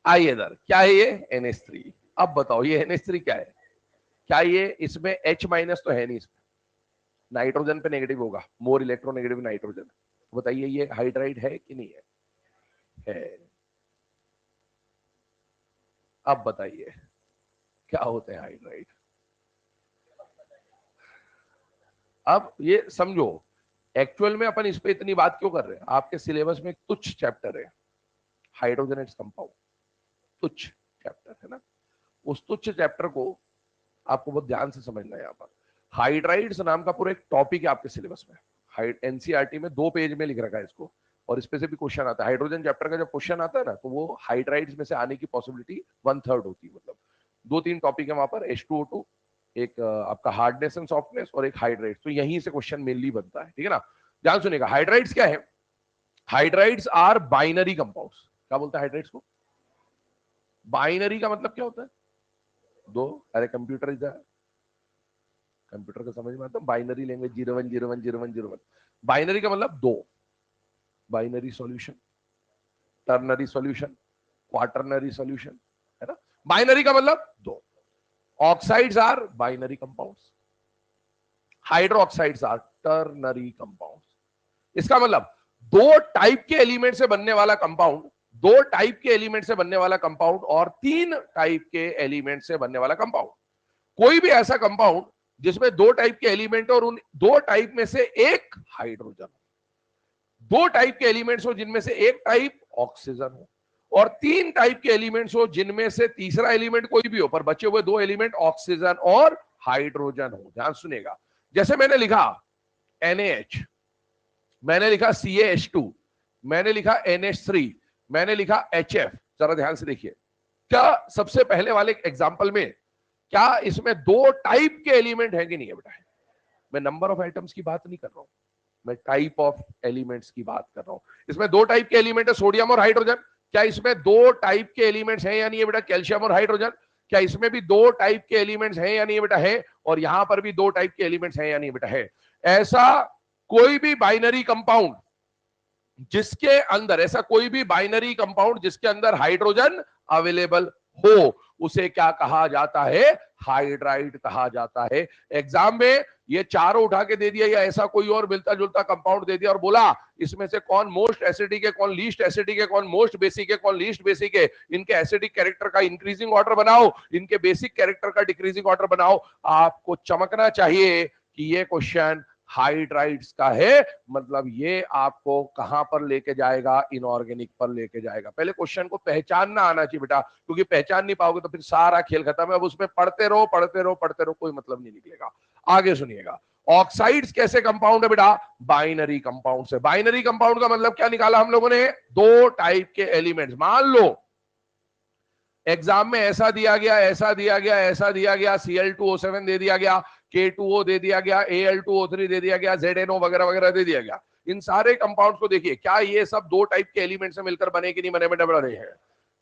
Speaker 1: आइए इधर, क्या है ये? NH3। अब बताओ ये NH3 क्या है? क्या ये, इसमें H माइनस तो है नहीं, इसमें नाइट्रोजन पे नेगेटिव होगा, मोर इलेक्ट्रोनेगेटिव नाइट्रोजन। बताइए ये हाइड्राइड है कि नहीं है? अब बताइए क्या होते हैं हाइड्राइड? अब ये समझो, एक्चुअल में अपन इस पे इतनी बात क्यों कर रहे हैं? आपके सिलेबस में एक तुच्छ चैप्टर है, हाइड्रोजनेट्स कंपाउंड, तुच्छ चैप्टर है ना। उस तुच्छ चैप्टर को आपको बहुत ध्यान से समझना है। यहाँ पर हाइड्राइड्स नाम का पूरा एक टॉपिक है आपके सिलेबस में, एनसीईआरटी में 2 पेज में लिख रखा है इसको, और इस पे से भी क्वेश्चन आता है। हाइड्रोजन चैप्टर का जब क्वेश्चन आता है ना, तो वो हाइड्राइड्स में से आने की पॉसिबिलिटी 1/3 होती है। मतलब 2-3 टॉपिक है वहां पर, H2O2, एक आपका हार्डनेस एंड सॉफ्टनेस, और एक हाइड्राइड्स। तो यहीं से क्वेश्चन मेनली बनता है, ठीक है ना। ध्यान सुनिएगा, हाइड्राइड्स क्या है? Hydrides are binary compounds. क्या बोलते हैं हाइड्राइड्स को? बाइनरी का मतलब क्या होता है? दो। अरे कंप्यूटर इधर, कंप्यूटर को समझ में आता है बाइनरी लैंग्वेज, 01 01 01 01। बाइनरी का मतलब दो, binary solution, ternary solution, quaternary solution, है ना। बाइनरी का मतलब दो। Oxides are binary compounds, hydroxides are ternary compounds. इसका मतलब दो टाइप के एलिमेंट से बनने वाला कंपाउंड, 2 टाइप के एलिमेंट से बनने वाला कंपाउंड, और 3 टाइप के एलिमेंट से बनने वाला कंपाउंड। कोई भी ऐसा कंपाउंड जिसमें 2 टाइप के एलिमेंट और उन 2 टाइप में से एक हाइड्रोजन हो, 2 टाइप के एलिमेंट्स हो जिनमें से एक टाइप ऑक्सीजन हो, और 3 टाइप के एलिमेंट्स हो जिनमें से तीसरा एलिमेंट कोई भी हो, पर बचे हुए 2 एलिमेंट ऑक्सीजन और हाइड्रोजन हो। ध्यान सुनेगा, जैसे मैंने लिखा NaH, मैंने लिखा CaH2, मैंने लिखा NH3, मैंने लिखा HF। जरा ध्यान से देखिए, क्या सबसे पहले वाले एग्जांपल में क्या इसमें 2 टाइप के एलिमेंट है कि नहीं है बेटा? मैं नंबर ऑफ आइटम्स की बात नहीं कर रहा हूं, मैं टाइप ऑफ एलिमेंट्स की बात कर रहा हूं। इसमें 2 टाइप के एलिमेंट है, सोडियम और हाइड्रोजन। क्या इसमें 2 टाइप के एलिमेंट्स हैं या नहीं है बेटा? कैल्शियम और हाइड्रोजन। क्या इसमें भी 2 टाइप के एलिमेंट्स हैं या नहीं है बेटा? है। और यहां पर भी 2 टाइप के एलिमेंट्स हैं या नहीं बेटा? है। ऐसा कोई भी बाइनरी कंपाउंड जिसके अंदर, ऐसा कोई भी बाइनरी कंपाउंड जिसके अंदर हाइड्रोजन अवेलेबल हो, उसे क्या कहा जाता है? हाइड्राइड कहा जाता है। एग्जाम में ये चारों उठा के दे दिया या ऐसा कोई और मिलता जुलता कंपाउंड दे दिया और बोला इसमें से कौन मोस्ट एसिडिक है, कौन लीस्ट एसिडिक है, कौन मोस्ट बेसिक है, कौन लीस्ट बेसिक है, इनके एसिडिक कैरेक्टर का इंक्रीजिंग ऑर्डर बनाओ, इनके बेसिक कैरेक्टर का डिक्रीजिंग ऑर्डर बनाओ। आपको चमकना चाहिए कि ये क्वेश्चन हाइड्राइड्स का है, मतलब ये आपको कहां पर लेके जाएगा, इनऑर्गेनिक पर लेके जाएगा। पहले क्वेश्चन को पहचानना आना चाहिए बेटा, क्योंकि पहचान नहीं पाओगे तो फिर सारा खेल खत्म है। अब उसमें पढ़ते रहो पढ़ते रहो पढ़ते रहो, कोई मतलब नहीं निकलेगा। आगे सुनिएगा, ऑक्साइड्स कैसे कंपाउंड है बेटा, बाइनरी कंपाउंड से। बाइनरी कंपाउंड का मतलब क्या निकाला हम लोगों ने, दो टाइप के एलिमेंट्स। मान लो एग्जाम में ऐसा दिया गया, ऐसा दिया गया, ऐसा दिया गया, Cl2O7 दे दिया गया, K2O दे दिया गया, Al2O3 दे दिया गया, ZNO वगैरह वगैरह दे दिया गया। इन सारे कंपाउंड्स को देखिए, क्या ये सब दो टाइप के एलिमेंट से मिलकर बने कि नहीं बने, बेटा बने हैं।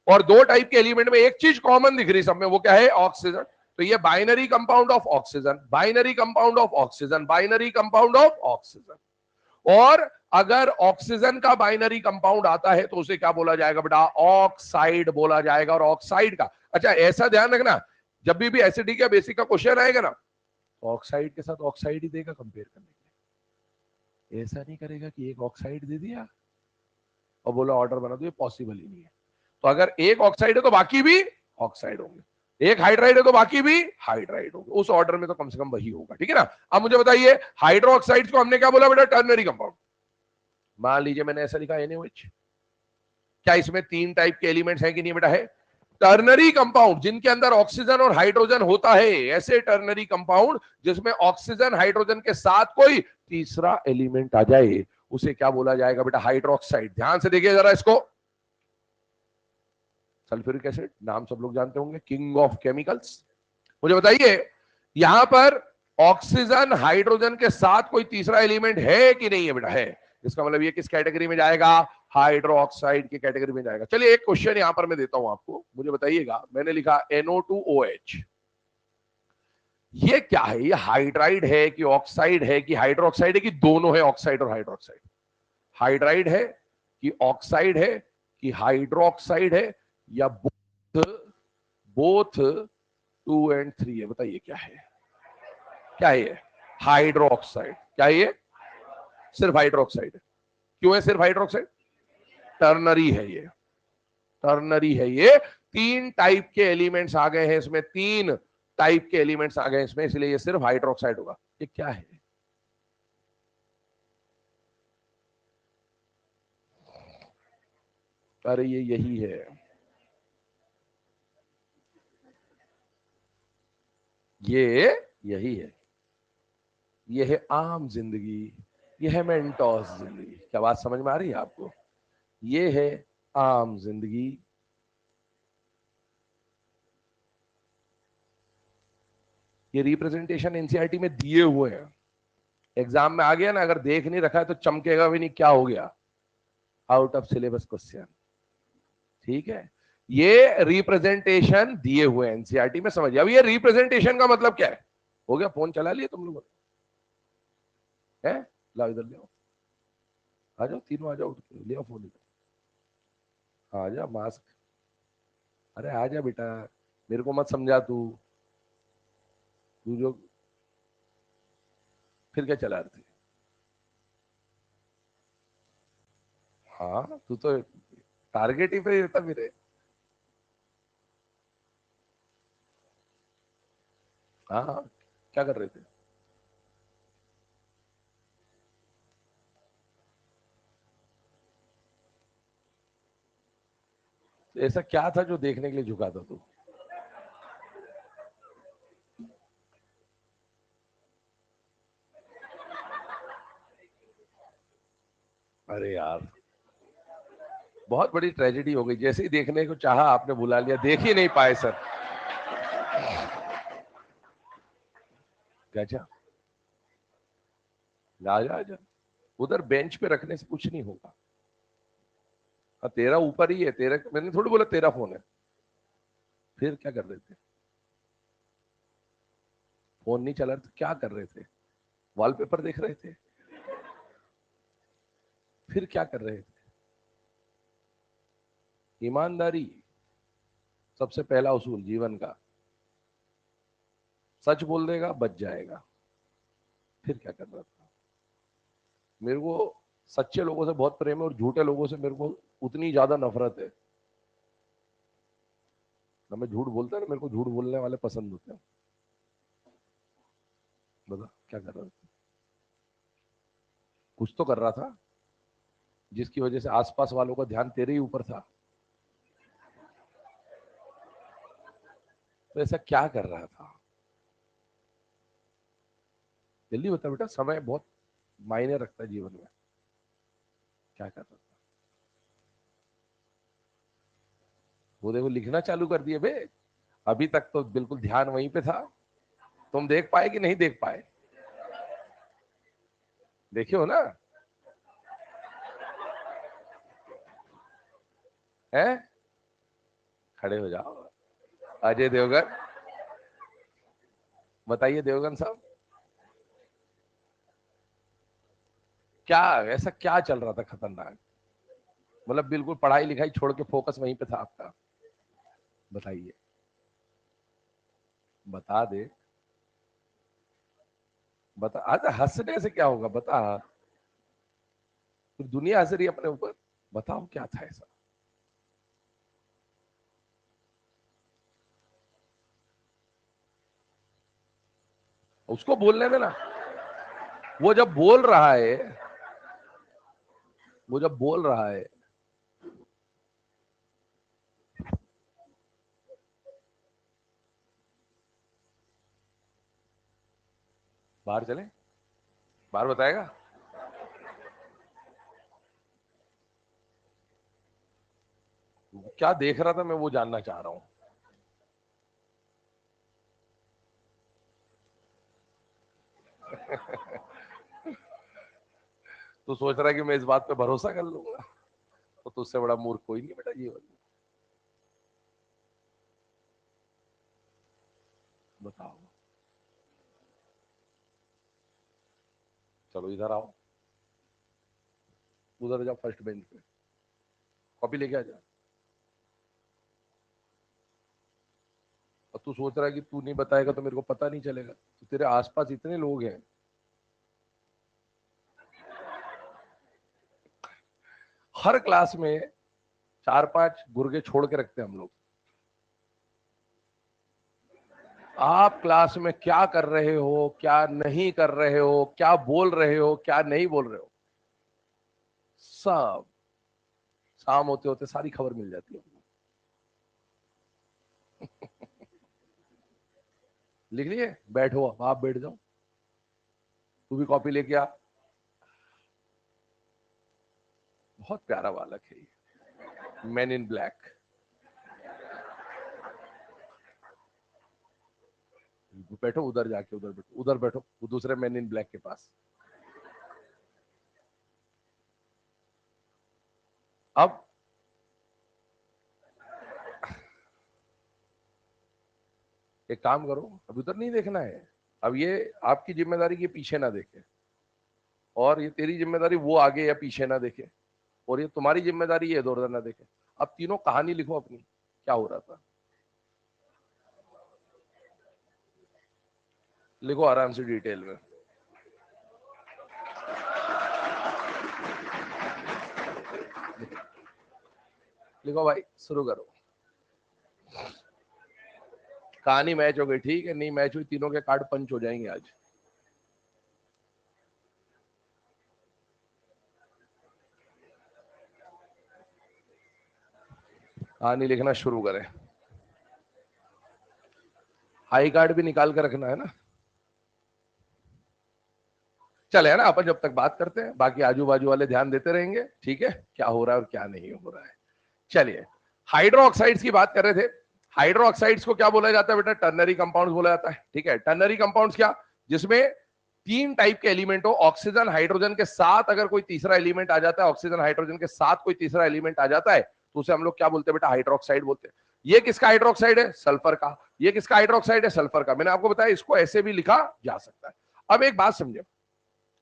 Speaker 1: और दो टाइप के एलिमेंट में एक चीज कॉमन दिख रही सब में, वो क्या है, ऑक्सीजन। तो ये binary compound of oxygen, binary compound of oxygen, binary compound of oxygen. और अगर ऑक्सीजन का बाइनरी कंपाउंड आता है तो उसे क्या बोला जाएगा बेटा, ऑक्साइड बोला जाएगा। और ऑक्साइड का, अच्छा ऐसा ध्यान रखना, जब भी एसिडिक या बेसिक का क्वेश्चन आएगा ना, ऑक्साइड के साथ ऑक्साइड ही देगा कंपेयर करने के लिए। ऐसा नहीं करेगा कि एक ऑक्साइड दे दिया और बोला ऑर्डर बना दो, ये पॉसिबल ही नहीं है। तो अगर एक ऑक्साइड है तो बाकी भी ऑक्साइड होंगे, एक हाइड्राइड है तो बाकी भी हाइड्राइड होंगे, उस ऑर्डर में तो कम से कम वही होगा, ठीक है ना। अब मुझे बताइए, हाइड्रोक्साइड्स को हमने क्या बोला बेटा, टर्नरी कंपाउंड। मान लीजिए मैंने ऐसा लिखा NaOH, क्या इसमें तीन टाइप के एलिमेंट्स हैं कि नहीं बेटा, है। टर्नरी कंपाउंड जिनके अंदर ऑक्सीजन और हाइड्रोजन होता है, ऐसे टर्नरी कंपाउंड जिसमें ऑक्सीजन हाइड्रोजन के साथ कोई तीसरा एलिमेंट आ जाए, उसे क्या बोला जाएगा बेटा, हाइड्रोक्साइड। ध्यान से देखिए जरा इसको, सल्फ्यूरिक एसिड नाम सब लोग जानते होंगे, किंग ऑफ केमिकल्स। मुझे बताइए यहां पर ऑक्सीजन हाइड्रोजन के साथ कोई तीसरा एलिमेंट है कि नहीं है बेटा, है। इसका मतलब ये किस कैटेगरी में जाएगा, हाइड्रोक्साइड की कैटेगरी में जाएगा। चलिए एक क्वेश्चन यहां पर मैं देता हूं आपको, मुझे बताइएगा। मैंने लिखा NO2OH, ये क्या है, ये हाइड्राइड है कि ऑक्साइड है कि हाइड्रोक्साइड है कि दोनों है, ऑक्साइड और हाइड्रोक्साइड। हाइड्राइड है कि ऑक्साइड है कि हाइड्रोक्साइड है, या बोथ, बोथ 2 और 3 है, बताइए क्या है, क्या है ये, हाइड्रोक्साइड। क्या है ये, सिर्फ हाइड्रोक्साइड है। क्यों है सिर्फ हाइड्रोक्साइड, टर्नरी है ये, टर्नरी है ये। तीन टाइप के एलिमेंट्स आ गए हैं इसमें, तीन टाइप के एलिमेंट्स आ गए इसमें, इसलिए ये सिर्फ हाइड्रोक्साइड होगा। ये क्या है, अरे ये यही है, ये यही है, ये है आम जिंदगी, ये है मेंटोस जिंदगी। क्या बात समझ में आ रही है आपको, ये है आम जिंदगी। ये रिप्रेजेंटेशन एनसीईआरटी में दिए हुए हैं, एग्जाम में आ गया ना, अगर देख नहीं रखा है तो चमकेगा भी नहीं, क्या हो गया, आउट ऑफ सिलेबस क्वेश्चन, ठीक है। ये रिप्रेजेंटेशन दिए हुए हैं एनसीईआरटी में, समझिए। अब ये रिप्रेजेंटेशन का मतलब क्या है, हो गया, फोन चला लिए तुम लोगों ने, है, लाओ इधर ले आओ, आ जाओ तीनों, आ जाओ, ले आओ फोन इधर, आ जा मास्क, अरे आ जा बेटा, मेरे को मत समझा तू, तू जो फिर क्या चला रहे थे, हाँ तू तो टारगेट ही पे था मेरे। हाँ हाँ, क्या कर रहे थे, ऐसा क्या था जो देखने के लिए झुका था तू, अरे यार बहुत बड़ी ट्रेजेडी हो गई, जैसे ही देखने को चाहा आपने बुला लिया, देख ही नहीं पाए सर। गजा, आजा आजा, उधर बेंच पे रखने से कुछ नहीं होगा। हाँ तेरा ऊपर ही है, तेरा मैंने थोड़ी बोला तेरा फोन है। फिर क्या कर रहे थे, फोन नहीं चला रहे तो क्या कर रहे थे, वॉलपेपर देख रहे थे, फिर क्या कर रहे थे। ईमानदारी सबसे पहला उसूल जीवन का, सच बोल देगा, बच जाएगा। फिर क्या कर रहा था? मेरे को सच्चे लोगों से बहुत प्रेम है और झूठे लोगों से मेरे को उतनी ज्यादा नफरत है। ना मैं झूठ बोलता है ना, मेरे को झूठ बोलने वाले पसंद होते हैं। बता क्या कर रहा था? कुछ तो कर रहा था जिसकी वजह से आसपास वालों का ध्यान तेरे ही ऊपर था। तो ऐसा क्या कर रहा था? जल्दी बता बेटा, समय बहुत मायने रखता है जीवन में। क्या कर रहा था? वो देखो लिखना चालू कर दिए बे। अभी तक तो बिल्कुल ध्यान वहीं पे था। तुम देख पाए कि नहीं देख पाए? देखे हो ना? है? खड़े हो जाओ। अजय देवगन, बताइए देवगन साहब, क्या ऐसा क्या चल रहा था खतरनाक? मतलब बिल्कुल पढ़ाई लिखाई छोड़ के फोकस वहीं पे था आपका। बताइए, बता दे। बता। अच्छा हंसने से क्या होगा, बता। फिर दुनिया हंस रही है अपने ऊपर। बताओ क्या था ऐसा? उसको बोलने देना। वो जब बोल रहा है, वो जब बोल रहा है। बाहर चले, बाहर बताएगा। क्या देख रहा था मैं वो जानना चाह रहा हूं। तू सोच रहा है कि मैं इस बात पे भरोसा कर लूंगा? तो तुझसे बड़ा मूर्ख कोई नहीं बेटा जीवन में। बताओ। चलो इधर आओ। उधर जाओ फर्स्ट बेंच पे। कॉपी लेके आ जा। और तू सोच रहा है कि तू नहीं बताएगा तो मेरे को पता नहीं चलेगा? तो तेरे आसपास इतने लोग हैं। हर क्लास में चार पांच गुर्गे छोड़ के रखते हैं हम लोग। आप क्लास में क्या कर रहे हो, क्या नहीं कर रहे हो, क्या बोल रहे हो, क्या नहीं बोल रहे हो, सब शाम होते होते सारी खबर मिल जाती है। लिख लिए? बैठो, अब आप बैठ जाओ। तू भी कॉपी लेके आ। बहुत प्यारा बालक है ये, मैन इन ब्लैक। बैठो उधर जाके, उधर बैठो, उधर बैठो, वो दूसरे मैन इन ब्लैक के पास। अब एक काम करो, अब उधर नहीं देखना है। अब ये आपकी जिम्मेदारी के पीछे ना देखे, और ये तेरी जिम्मेदारी वो आगे या पीछे ना देखे, और ये तुम्हारी जिम्मेदारी ये इधर उधर ना देखे। अब तीनों कहानी लिखो अपनी, क्या हो रहा था। लिखो आराम से डिटेल में। लिखो भाई, शुरू करो। कहानी मैच हो गई, ठीक है? नहीं मैच हुई, तीनों के कार्ड पंच हो जाएंगे आज। कहानी लिखना शुरू करें। हाई कार्ड भी निकाल कर रखना है ना। चले ना, अपन जब तक बात करते हैं बाकी आजू बाजू वाले ध्यान देते रहेंगे, ठीक है? क्या हो रहा है और क्या नहीं हो रहा है। चलिए, हाइड्रो ऑक्साइड्स की बात कर रहे थे। हाइड्रो ऑक्साइड्स को क्या बोला जाता है बेटा? टर्नरी कंपाउंड्स बोला जाता है, ठीक है? टर्नरी कंपाउंड्स क्या? जिसमें तीन टाइप के एलिमेंट हो, ऑक्सीजन हाइड्रोजन के साथ अगर कोई तीसरा एलिमेंट आ जाता है, ऑक्सीजन हाइड्रोजन के साथ कोई तीसरा एलिमेंट आ जाता है, तो उसे हम लोग क्या बोलते हैं बेटा? हाइड्रोक्साइड बोलते हैं। ये किसका हाइड्रोक्साइड है? सल्फर का। ये किसका हाइड्रोक्साइड है? सल्फर का। मैंने आपको बताया इसको ऐसे भी लिखा जा सकता है। अब एक बात समझे,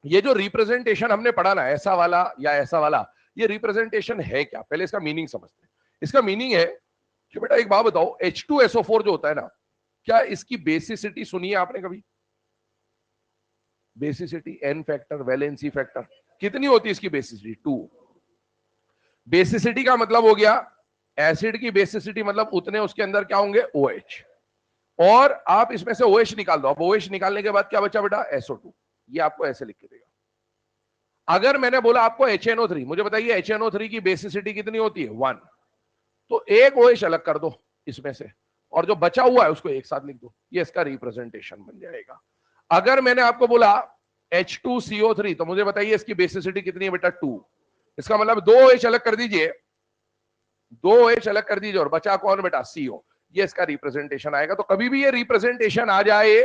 Speaker 1: ये जो रिप्रेजेंटेशन हमने पढ़ा ना, ऐसा वाला या ऐसा वाला, ये रिप्रेजेंटेशन है क्या? पहले इसका मीनिंग समझते हैं। इसका मीनिंग है कि बेटा एक बात बताओ, H2SO4 जो होता है ना, क्या इसकी बेसिसिटी सुनी है आपने कभी? Basicity, n factor, valency factor, कितनी होती है इसकी बेसिसिटी? 2। बेसिसिटी का मतलब हो गया एसिड की बेसिसिटी, मतलब उतने उसके अंदर क्या होंगे? OH। और आप इसमें से OH निकाल दो। अब OH निकालने के बाद क्या बचा बेटा? SO2। ये आपको ऐसे लिख के देगा। अगर मैंने बोला आपको HNO3, मुझे बताइए HNO3 की बेसिसिटी कितनी होती है? 1। तो एक OH अलग कर दो इसमें से, और जो बचा हुआ है उसको एक साथ लिख दो। ये इसका रिप्रेजेंटेशन बन जाएगा। अगर मैंने आपको बोला H2CO3, तो मुझे बताइए इसकी बेसिसिटी कितनी है बेटा? 2। इसका मतलब 2 OH अलग कर दीजिए, 2 OH अलग कर दीजिए, और बचा कौन बेटा? CO। ये इसका रिप्रेजेंटेशन आएगा। तो कभी भी ये रिप्रेजेंटेशन आ जाए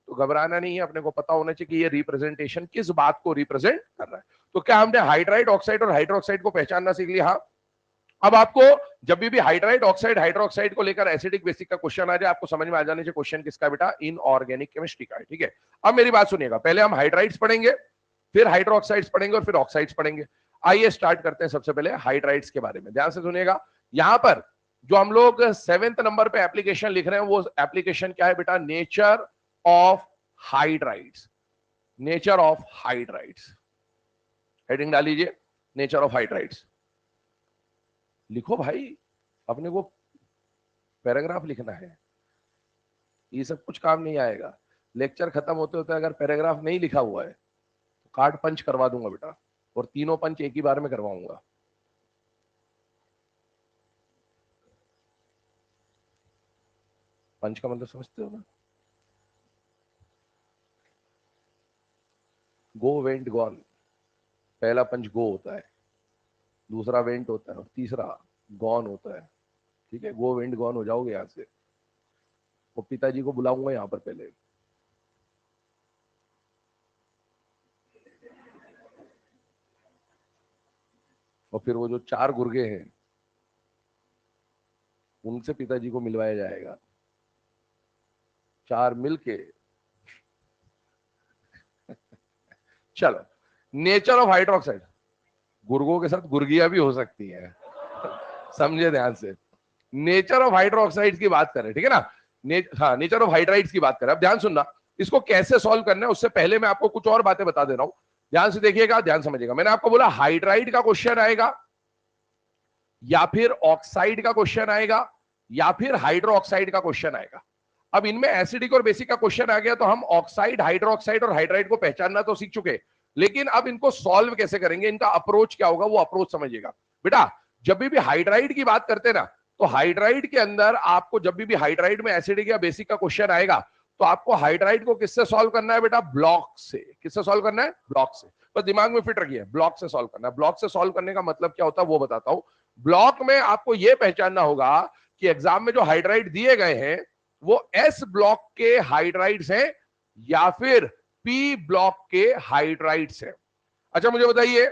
Speaker 1: तो घबराना नहीं है, अपने को पता होना चाहिए कि ये रिप्रेजेंटेशन किस बात को रिप्रेजेंट कर रहा है। तो क्या हमने हाइड्राइड ऑक्साइड और हाइड्रोक्साइड को पहचानना सीख लिया? हाँ। अब आपको जब भी हाइड्राइड ऑक्साइड हाइड्रोक्साइड को लेकर एसिडिक बेसिक का क्वेश्चन आ जाए, आपको समझ में आ जाने चाहिए क्वेश्चन किसका बेटा? इनऑर्गेनिक केमिस्ट्री का है। ठीक है, अब मेरी बात सुनिएगा, पहले हम हाइड्राइड्स पढ़ेंगे, फिर हाइड्रोक्साइड्स पढ़ेंगे, और फिर ऑक्साइड्स पढ़ेंगे। आइए स्टार्ट करते हैं सबसे पहले हाइड्राइड्स के बारे में। ध्यान से सुनिएगा, यहां पर जो हम लोग 7वें नंबर पे एप्लीकेशन लिख रहे हैं, वो एप्लीकेशन क्या है बेटा? Nature of hydrides. Nature of hydrides, heading डाल लीजिए, नेचर ऑफ हाइड्राइड्स। लिखो भाई, अपने को पैराग्राफ लिखना है, ये सब कुछ काम नहीं आएगा। लेक्चर खत्म होते होते अगर पैराग्राफ नहीं लिखा हुआ है तो कार्ड पंच करवा दूंगा बेटा, और तीनों पंच एक ही बार में करवाऊंगा। पंच का मतलब समझते हो ना? गो वेंट गॉन, पहला पंच गो होता है, दूसरा वेंट होता है, और तीसरा गॉन होता है। ठीक है, गो वेंट गॉन हो जाओगे यहां से। वो पिताजी को बुलाऊंगा यहां पर पहले। और फिर वो जो 4 गुर्गे हैं उनसे पिताजी को मिलवाया जाएगा, 4 मिलके। चलो, नेचर ऑफ हाइड्रोक्साइड, गुर्गों के साथ गुर्गिया भी हो सकती है, समझे ध्यान से। नेचर ऑफ हाइड्रोक्साइड्स की बात करें, ठीक है ना? हाँ, नेचर ऑफ हाइड्राइड्स की बात करें। अब ध्यान सुनना, इसको कैसे सॉल्व करना है उससे पहले मैं आपको कुछ और बातें बता दे रहा हूं। ध्यान से देखिएगा, ध्यान समझिएगा। मैंने आपको बोला हाइड्राइड का क्वेश्चन आएगा, या फिर ऑक्साइड का क्वेश्चन आएगा, या फिर हाइड्रो ऑक्साइड का क्वेश्चन आएगा। अब इनमें एसिडिक और बेसिक का क्वेश्चन आ गया, तो हम ऑक्साइड, हाइड्रोक्साइड और हाइड्राइड को पहचानना तो सीख चुके, लेकिन अब इनको सॉल्व कैसे करेंगे, इनका अप्रोच क्या होगा, वो अप्रोच समझिएगा बेटा। जब भी हाइड्राइड की बात करते हैं ना, तो हाइड्राइड के अंदर आपको जब भी हाइड्राइड में एसिडिक या बेसिक का क्वेश्चन आएगा, तो आपको हाइड्राइड को किससे सॉल्व करना है बेटा? ब्लॉक से। किससे सॉल्व करना है? ब्लॉक से। बस दिमाग में फिट रखिए, ब्लॉक से सॉल्व करना है। ब्लॉक से सॉल्व करने का मतलब क्या होता है वो बताता हूं। ब्लॉक में आपको यह पहचानना होगा कि एग्जाम में जो हाइड्राइड दिए गए हैं वो एस ब्लॉक के हाइड्राइड्स हैं या फिर पी ब्लॉक के हाइड्राइड्स हैं। अच्छा, मुझे बताइए,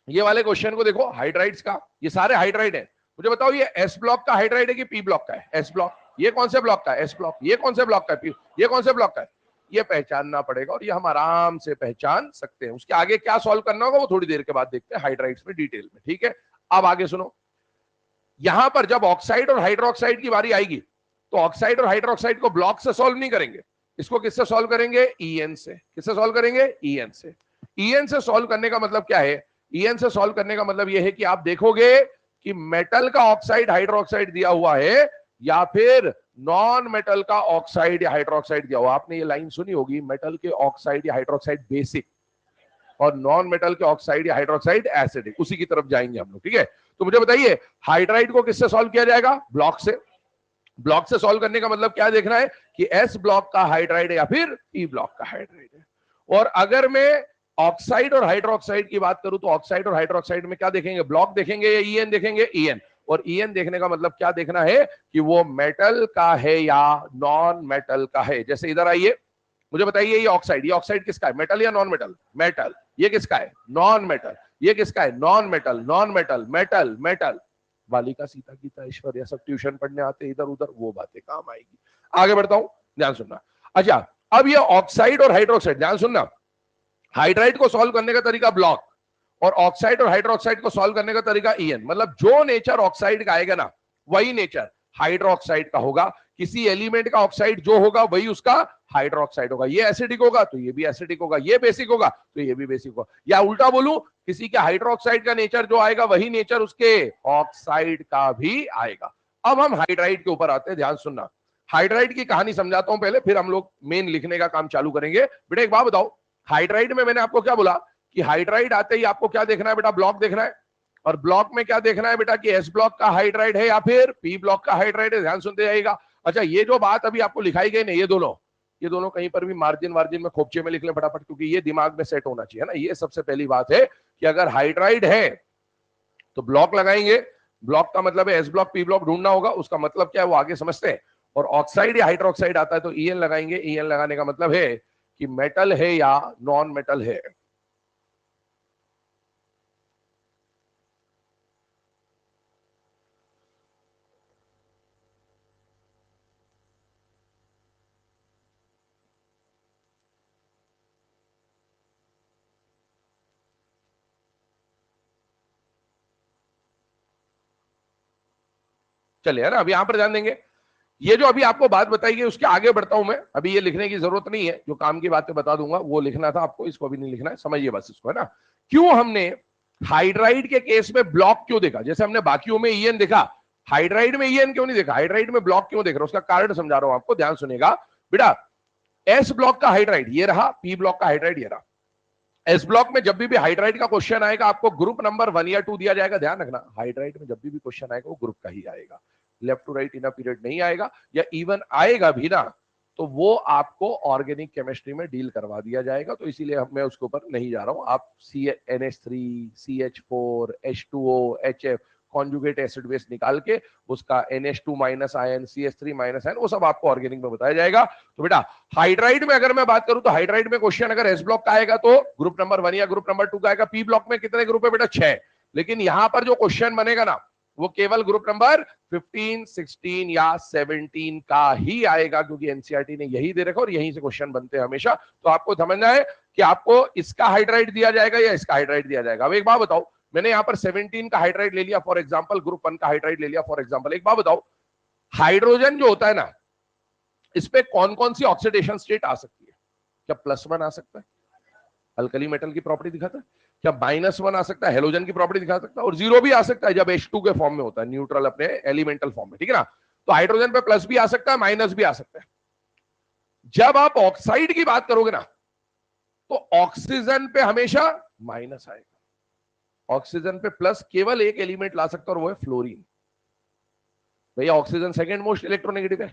Speaker 1: ये वाले क्वेश्चन को देखो, हाइड्राइड्स का, ये सारे हाइड्राइड है। मुझे बताओ ये एस ब्लॉक का हाइड्राइड है कि पी ब्लॉक का है? S block. ये कौन से ब्लॉक का है? S block. ये कौन से ब्लॉक का है? पी। ये कौन से ब्लॉक का है? ये पहचानना पड़ेगा, और ये हम आराम से पहचान सकते हैं। उसके आगे क्या सॉल्व करना होगा वो थोड़ी देर के बाद देखते हैं हाइड्राइड्स में डिटेल में। ठीक है, अब आगे सुनो। यहां पर जब ऑक्साइड और हाइड्रोक्साइड की बारी आएगी, तो ऑक्साइड और हाइड्रोक्साइड को ब्लॉक से सॉल्व नहीं करेंगे, इसको किससे सॉल्व करेंगे? ईएन से। किससे सॉल्व करेंगे? ईएन से। ईएन से सॉल्व करने का मतलब क्या है? ईएन से सॉल्व करने का मतलब यह है कि आप देखोगे कि मेटल का ऑक्साइड हाइड्रोक्साइड दिया हुआ है या फिर नॉन मेटल का ऑक्साइड या हाइड्रोक्साइड दिया हुआ। आपने ये लाइन सुनी होगी, मेटल के ऑक्साइड या हाइड्रोक्साइड बेसिक और नॉन मेटल के ऑक्साइड या हाइड्रोक्साइड एसिडिक। उसी की तरफ जाएंगे हम लोग। ठीक है, तो मुझे बताइए हाइड्राइड को किससे सॉल्व किया जाएगा? ब्लॉक से। ब्लॉक से सॉल्व करने का मतलब क्या देखना है कि एस ब्लॉक का हाइड्राइड है या फिर पी ब्लॉक का हाइड्राइड है। और अगर मैं ऑक्साइड और हाइड्रोक्साइड की बात करूं तो ऑक्साइड और हाइड्रोक्साइड में क्या देखेंगे? ब्लॉक देखेंगे या ईएन देखेंगे? ईएन। और ईएन देखने का मतलब क्या देखना है कि वो मेटल का है या नॉन मेटल का है। जैसे इधर आइए, मुझे बताइए ये ऑक्साइड किसका है? मेटल या नॉन मेटल? मेटल। ये किसका है? Non metal. ये किसका है? Non metal. Non metal, metal, metal. बालिका सीता गीता ऐश्वर्या सब ट्यूशन पढ़ने आते इधर उधर, वो बातें काम आएगी। आगे बढ़ता हूं, ध्यान सुनना। अच्छा, अब ये ऑक्साइड और हाइड्रोक्साइड, ध्यान सुनना। हाइड्राइड को सॉल्व करने का तरीका ब्लॉक, और ऑक्साइड और हाइड्रोक्साइड को सॉल्व करने का तरीका ईएन। मतलब जो नेचर ऑक्साइड का आएगा ना, वही नेचर हाइड्रोक्साइड का होगा, किसी एलिमेंट का ऑक्साइड जो होगा वही उसका हाइड्रोक्साइड होगा। ये एसिडिक होगा तो ये भी एसिडिक होगा, ये बेसिक होगा तो ये भी बेसिक होगा। या उल्टा बोलूं, किसी के हाइड्रोक्साइड का नेचर जो आएगा वही नेचर उसके ऑक्साइड का भी आएगा। अब हम हाइड्राइड के ऊपर आते हैं, ध्यान सुनना। हाइड्राइड की कहानी समझाता हूं पहले, फिर हम लोग मेन लिखने का काम चालू करेंगे। बेटा एक बात बताओ, हाइड्राइड में मैंने आपको क्या बोला कि हाइड्राइड आते ही आपको क्या देखना है बेटा, ब्लॉक देखना है। और ब्लॉक में क्या देखना है बेटा कि एस ब्लॉक का हाइड्राइड है या फिर पी ब्लॉक का हाइड्राइड है। ध्यान सुनते जाइएगा। अच्छा, ये जो बात अभी आपको लिखाई गई ना, ये दोनों कहीं पर भी मार्जिन वार्जिन में खोपचे में लिख ले फटाफट, क्योंकि ये दिमाग में सेट होना चाहिए ना। ये सबसे पहली बात है कि अगर हाइड्राइड है तो ब्लॉक लगाएंगे। ब्लॉक का मतलब है एस ब्लॉक पी ब्लॉक ढूंढना होगा, उसका मतलब क्या है वो आगे समझते हैं। और ऑक्साइड या हाइड्रोक्साइड आता है तो ईएन लगाएंगे। ईएन लगाने का मतलब है कि मेटल है या नॉन मेटल है। चलिए, है ना। अब यहां पर ध्यान देंगे, ये जो अभी आपको बात बताई गई उसके आगे बढ़ता हूं मैं। अभी ये लिखने की जरूरत नहीं है, जो काम की बातें बता दूंगा वो लिखना था आपको, इसको अभी नहीं लिखना है, समझिए बस इसको, है ना। क्यों हमने हाइड्राइड के केस में ब्लॉक क्यों देखा, जैसे हमने बाकियों में ईएन देखा, हाइड्राइड में ईएन क्यों नहीं देखा, हाइड्राइड में ब्लॉक क्यों देख रहा हूं, उसका कारण समझा रहा हूं आपको, ध्यान सुनेगा बेटा। एस ब्लॉक का हाइड्राइड ये रहा, पी ब्लॉक का हाइड्राइड ये रहा। एस ब्लॉक में जब भी हाइड्राइड का क्वेश्चन आएगा आपको ग्रुप नंबर 1 या 2 दिया जाएगा। ध्यान रखना, हाइड्राइड में जब भी क्वेश्चन आएगा वो ग्रुप का ही आएगा, left to right in period नहीं आएगा, या इवन आएगा भी ना तो वो आपको ऑर्गेनिक केमिस्ट्री में डील करवा दिया जाएगा। तो इसीलिए मैं उसके ऊपर नहीं जा रहा हूं। आप NH3 CH4 H2O HF conjugate acid base निकाल के उसका NH2 minus ion CH3 minus ion वो सब आपको ऑर्गेनिक में बताया जाएगा। तो बेटा हाइड्राइड में अगर मैं बात करूं तो हाइड्राइड में क्वेश्चन अगर एस ब्लॉक का आएगा तो ग्रुप नंबर 1 या ग्रुप नंबर 2 का आएगा। पी ब्लॉक में कितने ग्रुप है बेटा, 6। लेकिन यहां पर जो क्वेश्चन बनेगा ना वो केवल ग्रुप नंबर 15, 16 या 17 का ही आएगा, क्योंकि एनसीईआरटी ने यही दे रखा और यहीं से क्वेश्चन बनते हैं हमेशा। तो आपको समझना है कि आपको इसका हाइड्राइड दिया जाएगा या इसका हाइड्राइड दिया जाएगा। अब एक बात बताओ, मैंने यहां पर 17 का हाइड्राइड ले लिया फॉर एग्जांपल, ग्रुप 1 का हाइड्राइड ले लिया फॉर एग्जांपल। एक बात बताओ, हाइड्रोजन जो होता है ना, इस पे कौन कौन सी ऑक्सीडेशन स्टेट आ सकती है? क्या +1 आ सकता है, अल्कली मेटल की प्रॉपर्टी दिखाता है? क्या -1 आ सकता है, हेलोजन की प्रॉपर्टी दिखा सकता है? और 0 भी आ सकता है जब H2 के फॉर्म में होता है, न्यूट्रल अपने एलिमेंटल फॉर्म में, ठीक है ना। तो हाइड्रोजन पे प्लस भी आ सकता है, माइनस भी आ सकता है। जब आप ऑक्साइड की बात करोगे ना तो ऑक्सीजन पे हमेशा माइनस आएगा, ऑक्सीजन पे प्लस केवल एक एलिमेंट ला सकता है और वो है फ्लोरीन। भैया ऑक्सीजन सेकेंड मोस्ट इलेक्ट्रोनेगेटिव है,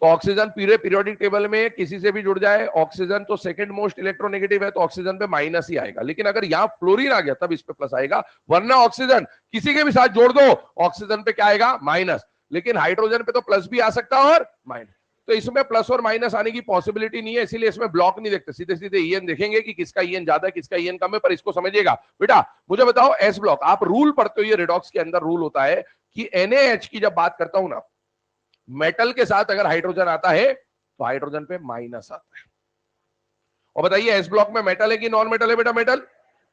Speaker 1: तो ऑक्सीजन पूरे पीरियोडिक टेबल में किसी से भी जुड़ जाए, ऑक्सीजन तो सेकंड मोस्ट इलेक्ट्रोनेगेटिव है, तो ऑक्सीजन पे माइनस ही आएगा। लेकिन अगर यहां फ्लोरीन आ गया तब इस पे प्लस आएगा, वरना ऑक्सीजन किसी के भी साथ जोड़ दो ऑक्सीजन पे क्या आएगा, माइनस। लेकिन हाइड्रोजन पे तो प्लस भी आ सकता है और माइनस, तो इसमें प्लस और माइनस आने की पॉसिबिलिटी नहीं है, इसीलिए इसमें ब्लॉक नहीं देखते, सीधे सीधे ईएन देखेंगे कि किसका ईएन ज्यादा है किसका ईएन कम है। पर इसको समझिएगा बेटा, मुझे बताओ एस ब्लॉक, आप रूल पढ़ते हो, ये रिडॉक्स के अंदर रूल होता है कि NaH की जब बात करता हूं ना, मेटल के साथ अगर हाइड्रोजन आता है तो हाइड्रोजन पे माइनस आता है। और बताइए एस ब्लॉक में मेटल है कि नॉन मेटल है बेटा, मेटल।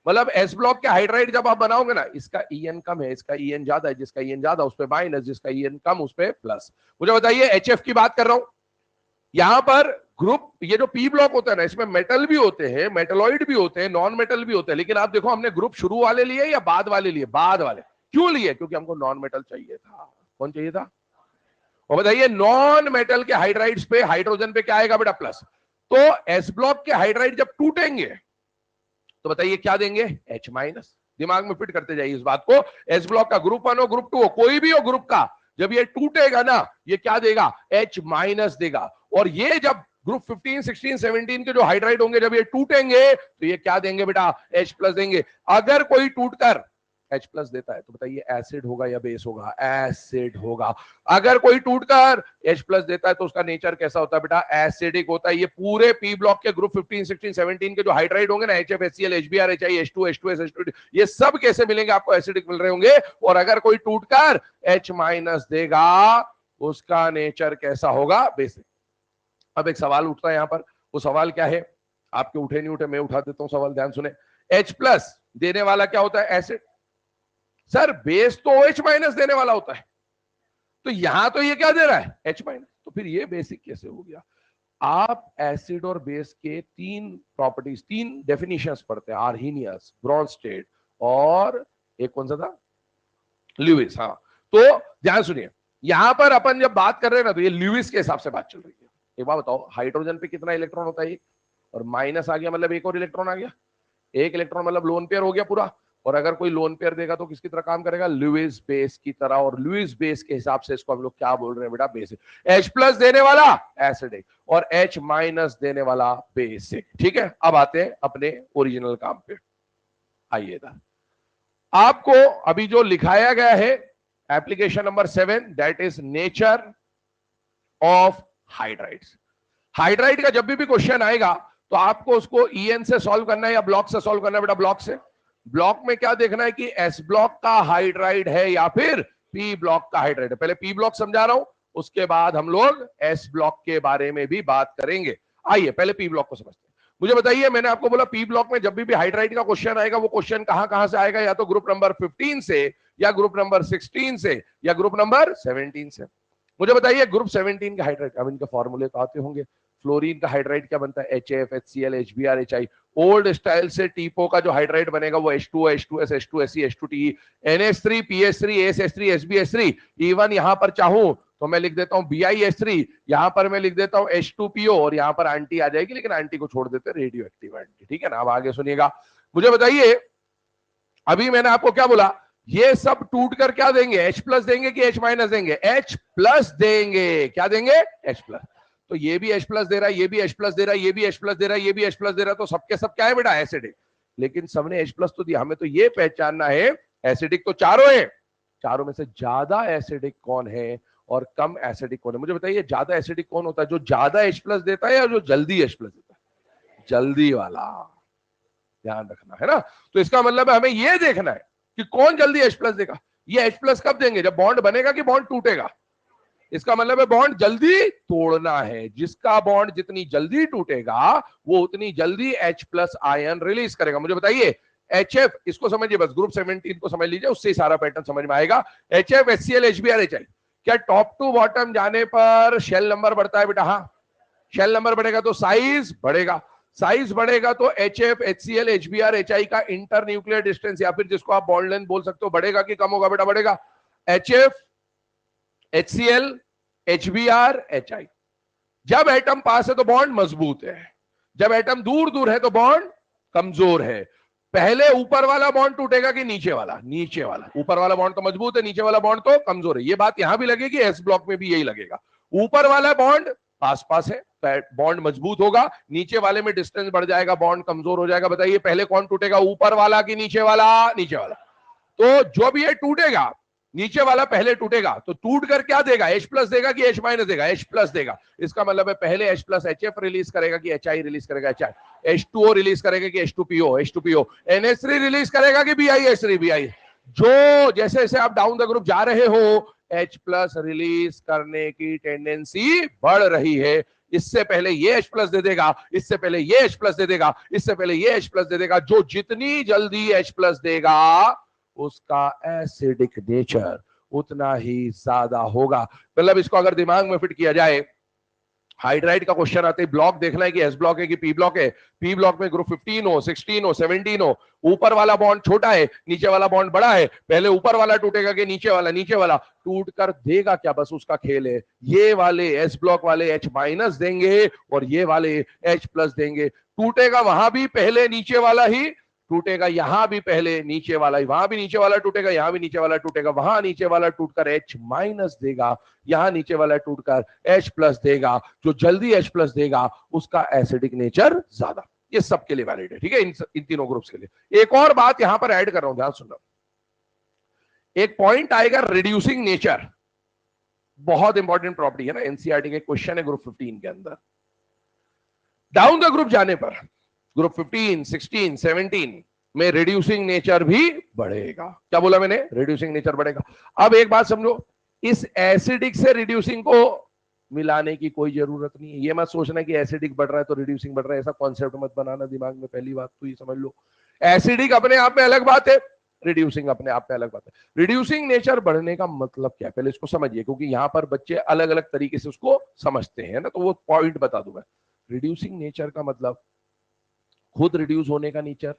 Speaker 1: मतलब एस ब्लॉक के हाइड्राइड जब आप बनाओगे ना, इसका ईएन कम है, इसका ईएन ज्यादा है, जिसका ईएन ज्यादा उस पे माइनस, जिसका ईएन कम उस पे प्लस। मुझे बताइए HF की बात कर रहा हूं, यहां पर ग्रुप, ये जो पी ब्लॉक होता है ना, इसमें मेटल भी होते हैं, मेटलॉइड भी होते हैं, नॉन मेटल भी होते हैं। लेकिन आप देखो हमने ग्रुप शुरू वाले लिए या बाद वाले लिए, बाद वाले। क्यों लिए? क्योंकि हमको नॉन मेटल चाहिए था। कौन चाहिए था? और बताइए नॉन मेटल के हाइड्राइड्स पे हाइड्रोजन पे क्या आएगा बेटा, प्लस। तो एस ब्लॉक के हाइड्राइड जब टूटेंगे तो बताइए क्या देंगे, H-। दिमाग में फिट करते जाइए इस बात को। एस ब्लॉक का ग्रुप 1 हो ग्रुप 2 हो कोई भी हो ग्रुप का, जब ये टूटेगा ना ये क्या देगा, H- देगा। और ये जब ग्रुप 15, 16, 17 के जो हाइड्राइड होंगे जब ये टूटेंगे तो ये क्या देंगे बेटा, H+ देंगे। अगर कोई टूटकर H+ देता है तो बताइए एसिड होगा या बेस होगा, एसिड होगा। अगर कोई टूटकर H+ देता है तो उसका नेचर कैसा होता है बेटा, एसिडिक होता है। ये पूरे पी ब्लॉक के ग्रुप 15, 16, 17 के जो हाइड्राइड होंगे ना, HF, HCl, HBr, HI, H2, H2S, H2, ये सब कैसे मिलेंगे आपको, एसिडिक मिल रहे होंगे। और अगर कोई टूटकर H- देगा उसका नेचर कैसा होगा, बेसिक। अब एक सवाल उठता है यहां पर, वो सवाल क्या है, आपके उठे नहीं उठे मैं उठा देता हूं सवाल, ध्यान सुने। H+ देने वाला क्या होता है, एसिड। सर बेस तो OH- देने वाला होता है, तो यहां तो ये क्या दे रहा है H माइनस, तो फिर ये बेसिक कैसे हो गया? आप एसिड और बेस के तीन प्रॉपर्टीज, तीन डेफिनेशंस पढ़ते हैं, आर्हीनियस, ब्रॉनस्टेड और एक कौन सा था, ल्यूइस। हाँ, तो ध्यान सुनिए, यहां पर अपन जब बात कर रहे हैं ना, तो ये ल्यूइस के हिसाब से बात चल रही है। एक बात बताओ, हाइड्रोजन पे कितना इलेक्ट्रॉन होता है? और माइनस आ गया मतलब एक और इलेक्ट्रॉन आ गया, एक इलेक्ट्रॉन मतलब लोन पेयर हो गया पूरा। और अगर कोई लोन पेयर देगा तो किसकी तरह काम करेगा? लुईस बेस की तरह। और लुईस बेस के हिसाब से इसको हम लोग क्या बोल रहे हैं बेटा? बेसिक। H प्लस देने वाला एसिडिक और H माइनस देने वाला बेसिक। ठीक है, अब आते हैं अपने ओरिजिनल काम पे। आइए, आपको अभी जो लिखाया गया है application number 7, that is nature of hydrides. Hydride का जब भी क्वेश्चन आएगा तो आपको उसको EN से सॉल्व करना है या ब्लॉक से सॉल्व करना है बेटा? ब्लॉक से। ब्लॉक में क्या देखना है कि S ब्लॉक का हाइड्राइड है या फिर P ब्लॉक का हाइड्राइड है। पहले P ब्लॉक समझा रहा हूं, उसके बाद हम लोग S ब्लॉक के बारे में भी बात करेंगे। आइए पहले P ब्लॉक को समझते हैं। मुझे बताइए, मैंने आपको बोला P ब्लॉक में जब भी हाइड्राइड का क्वेश्चन आएगा, वो क्वेश्चन कहां से आएगा? या तो ग्रुप नंबर 15 से, या ग्रुप नंबर 16 से, या ग्रुप नंबर 17 से। मुझे बताइए ग्रुप 17 का हाइड्राइड, अब इनके फॉर्मूले तो आते होंगे। फ्लोरीन का हाइड्राइड क्या बनता है? HF, HCl, HBr, HI। Old style से टीपो का जो हाइड्राइड बनेगा वो H2O, H2S, H2Se, H2Te, NH3, PH3, ASH3, SbH3। Even यहां पर चाहूं तो मैं लिख देता हूं BiH3, यहां पर मैं लिख देता हूं H2PO, और यहां पर आंटी आ जाएगी, लेकिन आंटी को छोड़ देते हैं, रेडियो एक्टिव आंटी। ठीक है ना? अब आगे सुनिएगा, मुझे बताइए, अभी मैंने आपको क्या बोला? ये सब टूट कर क्या देंगे? H प्लस देंगे कि H माइनस देंगे? H प्लस देंगे। क्या देंगे? H plus. तो ये भी H प्लस दे रहा है, ये भी H प्लस दे रहा है, ये भी H प्लस दे रहा है, ये भी H प्लस दे रहा है, तो सबके सब क्या है बेटा? एसिडिक। लेकिन सबने H प्लस तो दिया, हमें तो ये पहचानना है एसिडिक तो चारों है, चारों में से ज्यादा एसिडिक कौन है और कम एसिडिक कौन है? मुझे बताइए, ज्यादा एसिडिक कौन होता है? जो ज्यादा H प्लस देता है या जो जल्दी H प्लस देता है? जल्दी वाला, ध्यान रखना है ना। तो इसका मतलब है हमें यह देखना है कि कौन जल्दी H प्लस देगा। ये H प्लस कब देंगे? जब बॉन्ड बनेगा कि बॉन्ड टूटेगा? इसका मतलब है बॉन्ड जल्दी तोड़ना है। जिसका बॉन्ड जितनी जल्दी टूटेगा वो उतनी जल्दी H प्लस आयन रिलीज करेगा। मुझे बताइए, HF, इसको समझिए बस, ग्रुप 17 को समझ लीजिए, उससे सारा पैटर्न समझ में आएगा। HF, HCl, HBr, HI, क्या टॉप टू बॉटम जाने पर शेल नंबर बढ़ता है बेटा? हाँ, शेल नंबर बढ़ेगा तो साइज बढ़ेगा, साइज बढ़ेगा तो HF, HCl, HBr, HI का इंटर न्यूक्लियर डिस्टेंस, या फिर जिसको आप बॉन्ड लेंथ बोल सकते हो, बढ़ेगा कि कम होगा बेटा? बढ़ेगा। HF, HCl, HBr, HI, जब एटम पास है तो बॉन्ड मजबूत है, जब एटम दूर दूर है तो बॉन्ड कमजोर है। पहले ऊपर वाला बॉन्ड टूटेगा कि नीचे वाला? नीचे वाला। ऊपर वाला बॉन्ड तो मजबूत है, नीचे वाला बॉन्ड तो कमजोर है। ये बात यहां भी लगेगी, एस ब्लॉक में भी यही लगेगा। ऊपर वाला बॉन्ड पास पास है, बॉन्ड मजबूत होगा, नीचे वाले में डिस्टेंस बढ़ जाएगा, बॉन्ड कमजोर हो जाएगा। बताइए पहले कौन टूटेगा, ऊपर वाला कि नीचे वाला? नीचे वाला। तो जो भी ये टूटेगा, नीचे वाला पहले टूटेगा, तो टूट कर क्या देगा? H प्लस देगा कि H माइनस देगा? H प्लस देगा। इसका मतलब है पहले H प्लस HF रिलीज करेगा कि HI रिलीज करेगा? HI। H2O रिलीज करेगा कि H2PO? H2PO। NH3 रिलीज करेगा कि BiH3? BI। जो जैसे जैसे आप डाउन द ग्रुप जा रहे हो, H प्लस रिलीज करने की टेंडेंसी बढ़ रही है। इससे पहले ये H प्लस दे देगा, इससे पहले ये H प्लस दे देगा, इससे पहले ये H प्लस दे देगा। जो जितनी जल्दी H प्लस देगा उसका एसिडिक नेचर उतना ही ज्यादा होगा। मतलब इसको अगर दिमाग में फिट किया जाए, हाइड्राइड का क्वेश्चन आते ही ब्लॉक देखना है कि एस ब्लॉक है कि पी ब्लॉक है। पी ब्लॉक में ग्रुप 15 हो, 16 हो, 17 हो, ऊपर वाला बॉन्ड छोटा है, नीचे वाला बॉन्ड बड़ा है, पहले ऊपर वाला टूटेगा कि नीचे वाला? नीचे वाला। टूट कर देगा क्या? बस उसका खेल है। ये वाले एस ब्लॉक वाले H माइनस देंगे और ये वाले H प्लस देंगे। टूटेगा वहां भी पहले नीचे वाला ही टूटेगा, यहां भी पहले नीचे वाला ही, वहां भी नीचे वाला टूटेगा, यहां भी नीचे वाला टूटेगा। वहां नीचे वाला टूटकर H माइनस देगा, यहां नीचे वाला टूटकर H प्लस देगा। जो जल्दी H प्लस देगा उसका एसिडिक नेचर ज्यादा। ये सबके लिए वैलिड है, ठीक है, इन तीनों ग्रुप्स के लिए। एक और बात यहां पर ऐड कर रहा हूं, ध्यान सुनना। एक पॉइंट आएगा रिड्यूसिंग नेचर, बहुत इंपॉर्टेंट प्रॉपर्टी है ना, एनसीईआरटी के क्वेश्चन है ग्रुप 15 के अंदर। डाउन द ग्रुप जाने पर ग्रुप 15, 16, 17 में रिड्यूसिंग नेचर भी बढ़ेगा। क्या बोला मैंने? रिड्यूसिंग नेचर बढ़ेगा। अब एक बात समझो, इस एसिडिक से रिड्यूसिंग को मिलाने की कोई जरूरत नहीं है। ये मत सोचना कि एसिडिक बढ़ रहा है तो रिड्यूसिंग बढ़ रहा है, ऐसा कॉन्सेप्ट मत बनाना दिमाग में। पहली बात तो ये समझ लो, एसिडिक अपने आप में अलग बात है, रिड्यूसिंग अपने आप में अलग बात है। रिड्यूसिंग नेचर बढ़ने का मतलब क्या है पहले इसको समझिए, क्योंकि यहां पर बच्चे अलग अलग तरीके से उसको समझते हैं ना, तो वो पॉइंट बता दूं मैं। रिड्यूसिंग नेचर का मतलब खुद रिड्यूस होने का नेचर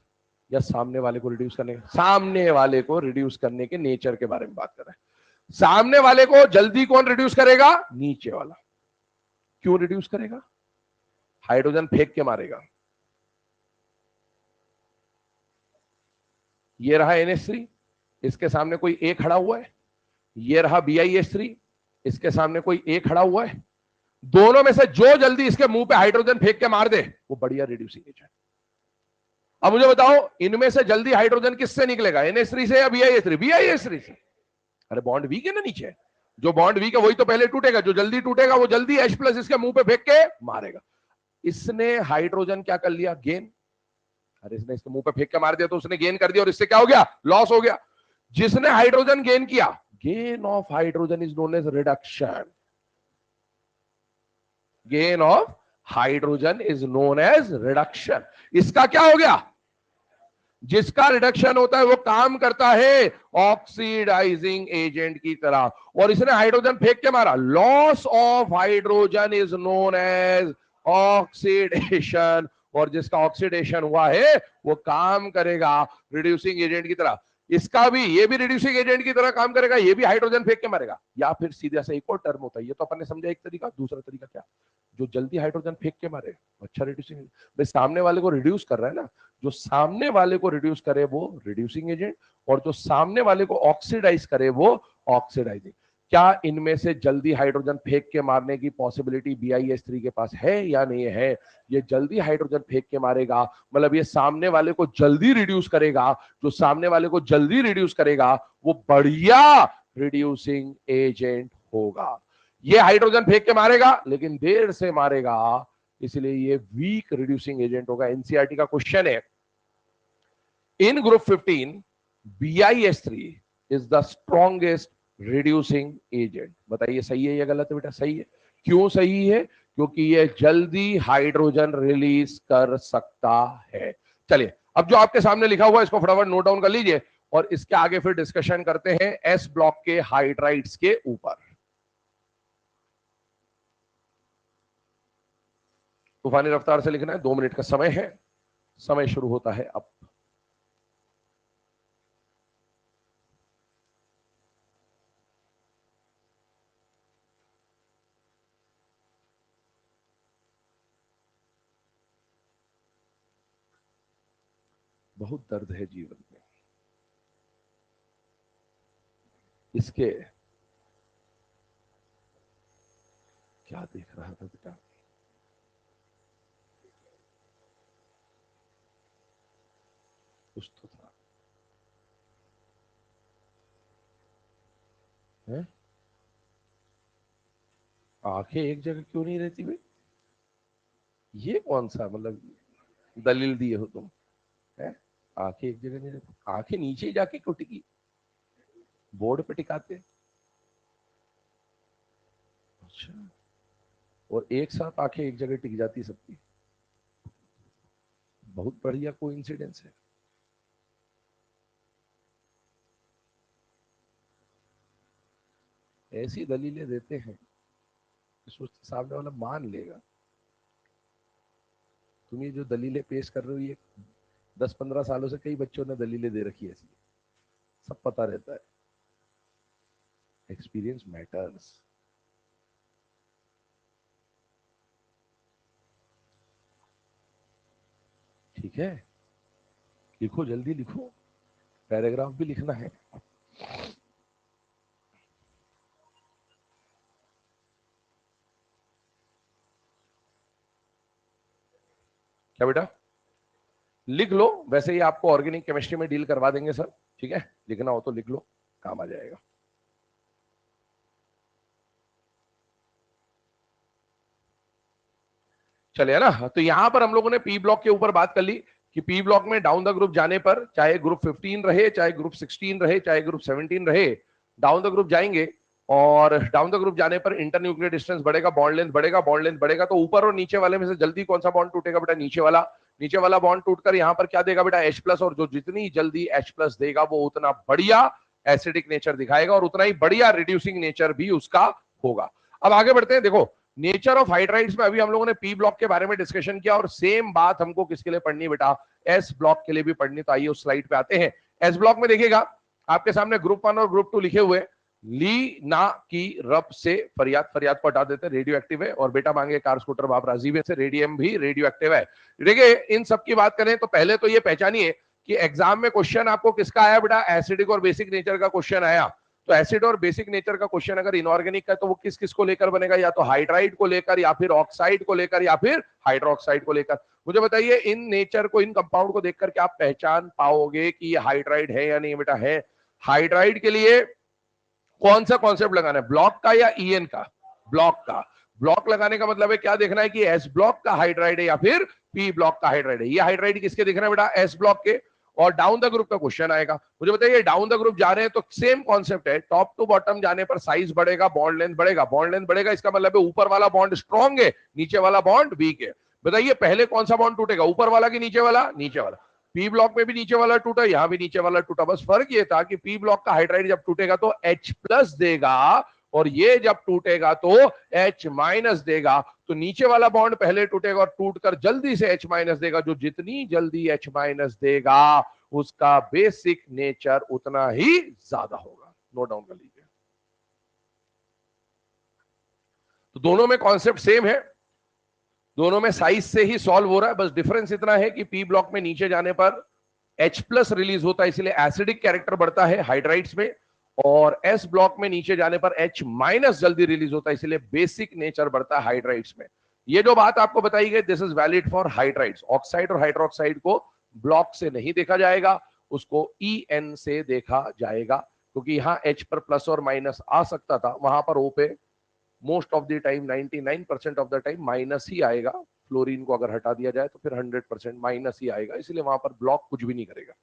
Speaker 1: या सामने वाले को रिड्यूस करने का? सामने वाले को रिड्यूस करने के नेचर के बारे में बात कर रहे हैं। सामने वाले को जल्दी कौन रिड्यूस करेगा? नीचे वाला। क्यों रिड्यूस करेगा? हाइड्रोजन फेंक के मारेगा। ये रहा NH3, इसके सामने कोई A खड़ा हुआ है। ये रहा BiH3, इसके सामने कोई A खड़ा हुआ है। दोनों में से जो जल्दी इसके मुंह पे हाइड्रोजन फेंक के मार दे वो बढ़िया रिड्यूसिंग एजेंट। अब मुझे बताओ इनमें से जल्दी हाइड्रोजन किससे निकलेगा? NH3 से या BiH3? BiH3 से। अरे बॉन्ड वीक है ना नीचे, जो बॉन्ड वीक है वही तो पहले टूटेगा, जो जल्दी टूटेगा वो जल्दी H+ इसके मुंह पे फेंक के मारेगा। इसने हाइड्रोजन क्या कर लिया? गेन। अरे इसने इसके मुंह पे फेंक के मार दिया तो उसने गेन कर दिया, और इससे क्या हो गया? लॉस हो गया। जिसने हाइड्रोजन गेन किया, gain of hydrogen is known as reduction. Gain of hydrogen is known as reduction. इसका क्या हो गया? जिसका रिडक्शन होता है वो काम करता है ऑक्सीडाइजिंग एजेंट की तरह, और इसने हाइड्रोजन फेंक के मारा। Loss of hydrogen is known as oxidation, और जिसका ऑक्सीडेशन हुआ है वो काम करेगा रिड्यूसिंग एजेंट की तरह। इसका भी, ये भी रिड्यूसिंग एजेंट की तरह काम करेगा, ये भी हाइड्रोजन फेंक के मारेगा। या फिर सीधा सा एक और टर्म होता है, ये तो अपन ने समझा एक तरीका, दूसरा तरीका क्या? जो जल्दी हाइड्रोजन फेंक के मारे अच्छा रिड्यूसिंग। भाई सामने वाले को रिड्यूस कर रहा है ना, जो सामने वाले को रिड्यूस करे वो रिड्यूसिंग एजेंट, और जो सामने वाले को ऑक्सीडाइज करे वो ऑक्सीडाइजिंग। क्या इनमें से जल्दी हाइड्रोजन फेंक के मारने की पॉसिबिलिटी BiH3 के पास है या नहीं है? ये जल्दी हाइड्रोजन फेंक के मारेगा, मतलब ये सामने वाले को जल्दी रिड्यूस करेगा। जो सामने वाले को जल्दी रिड्यूस करेगा वो बढ़िया रिड्यूसिंग एजेंट होगा। ये हाइड्रोजन फेंक के मारेगा लेकिन देर से मारेगा, इसलिए ये वीक रिड्यूसिंग एजेंट होगा। एनसीईआरटी का क्वेश्चन है, in group 15 BiH3 is the strongest reducing agent. बताइए सही है या गलत है बेटा? सही है। क्यों सही है? क्योंकि ये जल्दी हाइड्रोजन रिलीज कर सकता है। चलिए अब जो आपके सामने लिखा हुआ है इसको फटाफट नोट डाउन कर लीजिए, और इसके आगे फिर डिस्कशन करते हैं S ब्लॉक के हाइड्राइड्स के ऊपर। तूफानी रफ्तार से लिखना है, 2 मिनट का समय है। समय शुरू होता है अब। बहुत दर्द है जीवन में, इसके क्या देख रहा था बेटा? कुछ तो था है? आंखें एक जगह क्यों नहीं रहती भाई? ये कौन सा मतलब दलील दिए हो तुम? है आंखें एक जगह नहीं रहती, आंखें नीचे ही जाके क्यों टिकी? बोर्ड पे टिकाते। अच्छा, और एक साथ आंखें एक जगह टिक जाती सबकी। बहुत बढ़िया कोइंसिडेंस है। ऐसी दलीलें देते हैं सोचते सामने वाला मान लेगा। तुम ये जो दलीलें पेश कर रहे हो ये 10-15 सालों से कई बच्चों ने दलीलें दे रखी है ऐसी, सब पता रहता है। Experience matters. ठीक है, लिखो जल्दी लिखो, पैराग्राफ भी लिखना है। क्या बेटा? लिख लो, वैसे ही आपको ऑर्गेनिक केमिस्ट्री में डील करवा देंगे सर। ठीक है, लिखना हो तो लिख लो, काम आ जाएगा। चलिए ना, तो यहां पर हम लोगों ने पी ब्लॉक के ऊपर बात कर ली कि पी ब्लॉक में डाउन द ग्रुप जाने पर, चाहे ग्रुप 15 रहे, चाहे ग्रुप 16 रहे, चाहे ग्रुप 17 रहे, डाउन द ग्रुप जाएंगे, और डाउन द ग्रुप जाने पर इंटरन्यूक्लियर डिस्टेंस बढ़ेगा, बॉन्ड लेंथ बढ़ेगा। बॉन्ड लेंथ बढ़ेगा तो ऊपर और नीचे वाले में से जल्दी कौन सा बॉन्ड टूटेगा बेटा? नीचे वाला। नीचे वाला बॉन्ड टूटकर यहाँ पर क्या देगा बेटा H+, और जो जितनी जल्दी H+ देगा वो उतना बढ़िया एसिडिक नेचर दिखाएगा और उतना ही बढ़िया रिड्यूसिंग नेचर भी उसका होगा। अब आगे बढ़ते हैं। देखो नेचर ऑफ हाइड्राइड्स में अभी हम लोगों ने पी ब्लॉक के बारे में डिस्कशन किया और सेम बात हमको किसके लिए पढ़नी बेटा, एस ब्लॉक के लिए भी पढ़नी। तो आइए उस स्लाइड पे आते हैं। एस ब्लॉक में देखिएगा आपके सामने ग्रुप 1 और ग्रुप 2 लिखे हुए, ली ना की रब से फरियाद, फरियाद को हटा देते, रेडियो एक्टिव है, और बेटा मांगे कार स्कूटर बाप राजी में से रेडियम भी रेडियो एक्टिव है। देखिए इन सब की बात करें तो पहले तो ये पहचानिए कि एग्जाम में क्वेश्चन आपको किसका आया बेटा, एसिडिक और बेसिक नेचर का क्वेश्चन आया। तो एसिड और बेसिक नेचर का क्वेश्चन अगर इनऑर्गेनिक का तो वो किस किस को लेकर बनेगा, या तो हाइड्राइड को लेकर, या फिर ऑक्साइड को लेकर, या फिर हाइड्रोक्साइड को लेकर। मुझे बताइए इन नेचर को, इन कंपाउंड को देखकर क्या आप पहचान पाओगे कि ये हाइड्राइड है या नहीं बेटा? है। हाइड्राइड के लिए कौन सा कॉन्सेप्ट लगाना है, ब्लॉक का या ईएन का? ब्लॉक का। ब्लॉक लगाने का मतलब है क्या देखना है कि एस ब्लॉक का हाइड्राइड है या फिर पी ब्लॉक का हाइड्राइड है। ये हाइड्राइड किसके दिख रहा है बेटा, एस ब्लॉक के। और डाउन द ग्रुप का क्वेश्चन आएगा। मुझे बताइए डाउन द ग्रुप जा रहे हैं तो सेम कॉन्सेप्ट है, टॉप टू बॉटम जाने पर साइज बढ़ेगा, बॉन्ड लेंथ बढ़ेगा। बॉन्ड लेंथ बढ़ेगा इसका मतलब है ऊपर वाला बॉन्ड स्ट्रॉन्ग है, नीचे वाला बॉन्ड वीक है। बताइए पहले कौन सा बॉन्ड टूटेगा, ऊपर वाला कि नीचे वाला? नीचे वाला। पी ब्लॉक में भी नीचे वाला टूटा, यहां भी नीचे वाला टूटा। बस फर्क ये था कि पी ब्लॉक का हाइड्राइड जब टूटेगा तो H+ देगा, और ये जब टूटेगा तो H- देगा। तो नीचे वाला बॉन्ड पहले टूटेगा और टूटकर जल्दी से H- देगा। जो जितनी जल्दी H- देगा उसका बेसिक नेचर उतना ही ज्यादा होगा। नोट डाउन कर लीजिए। तो दोनों में कॉन्सेप्ट सेम है, दोनों में साइज से ही सॉल्व हो रहा है। बस डिफरेंस इतना है कि पी ब्लॉक में नीचे जाने पर H+ रिलीज होता है, इसलिए एसिडिक कैरेक्टर बढ़ता है हाइड्राइड्स में, और S ब्लॉक में नीचे जाने पर H- जल्दी रिलीज होता है, इसलिए बेसिक नेचर बढ़ता है हाइड्राइड्स में। ये जो बात आपको बताई गई this is valid for hydrides. Oxide और हाइड्रोक्साइड को ब्लॉक से नहीं देखा जाएगा, उसको EN से देखा जाएगा, क्योंकि यहां H पर प्लस और माइनस आ सकता था, वहां पर O पे most of the time 99% of the time minus ही आएगा। फ्लोरीन को अगर हटा दिया जाए तो फिर 100% माइनस ही आएगा, इसलिए वहां पर ब्लॉक कुछ भी नहीं करेगा।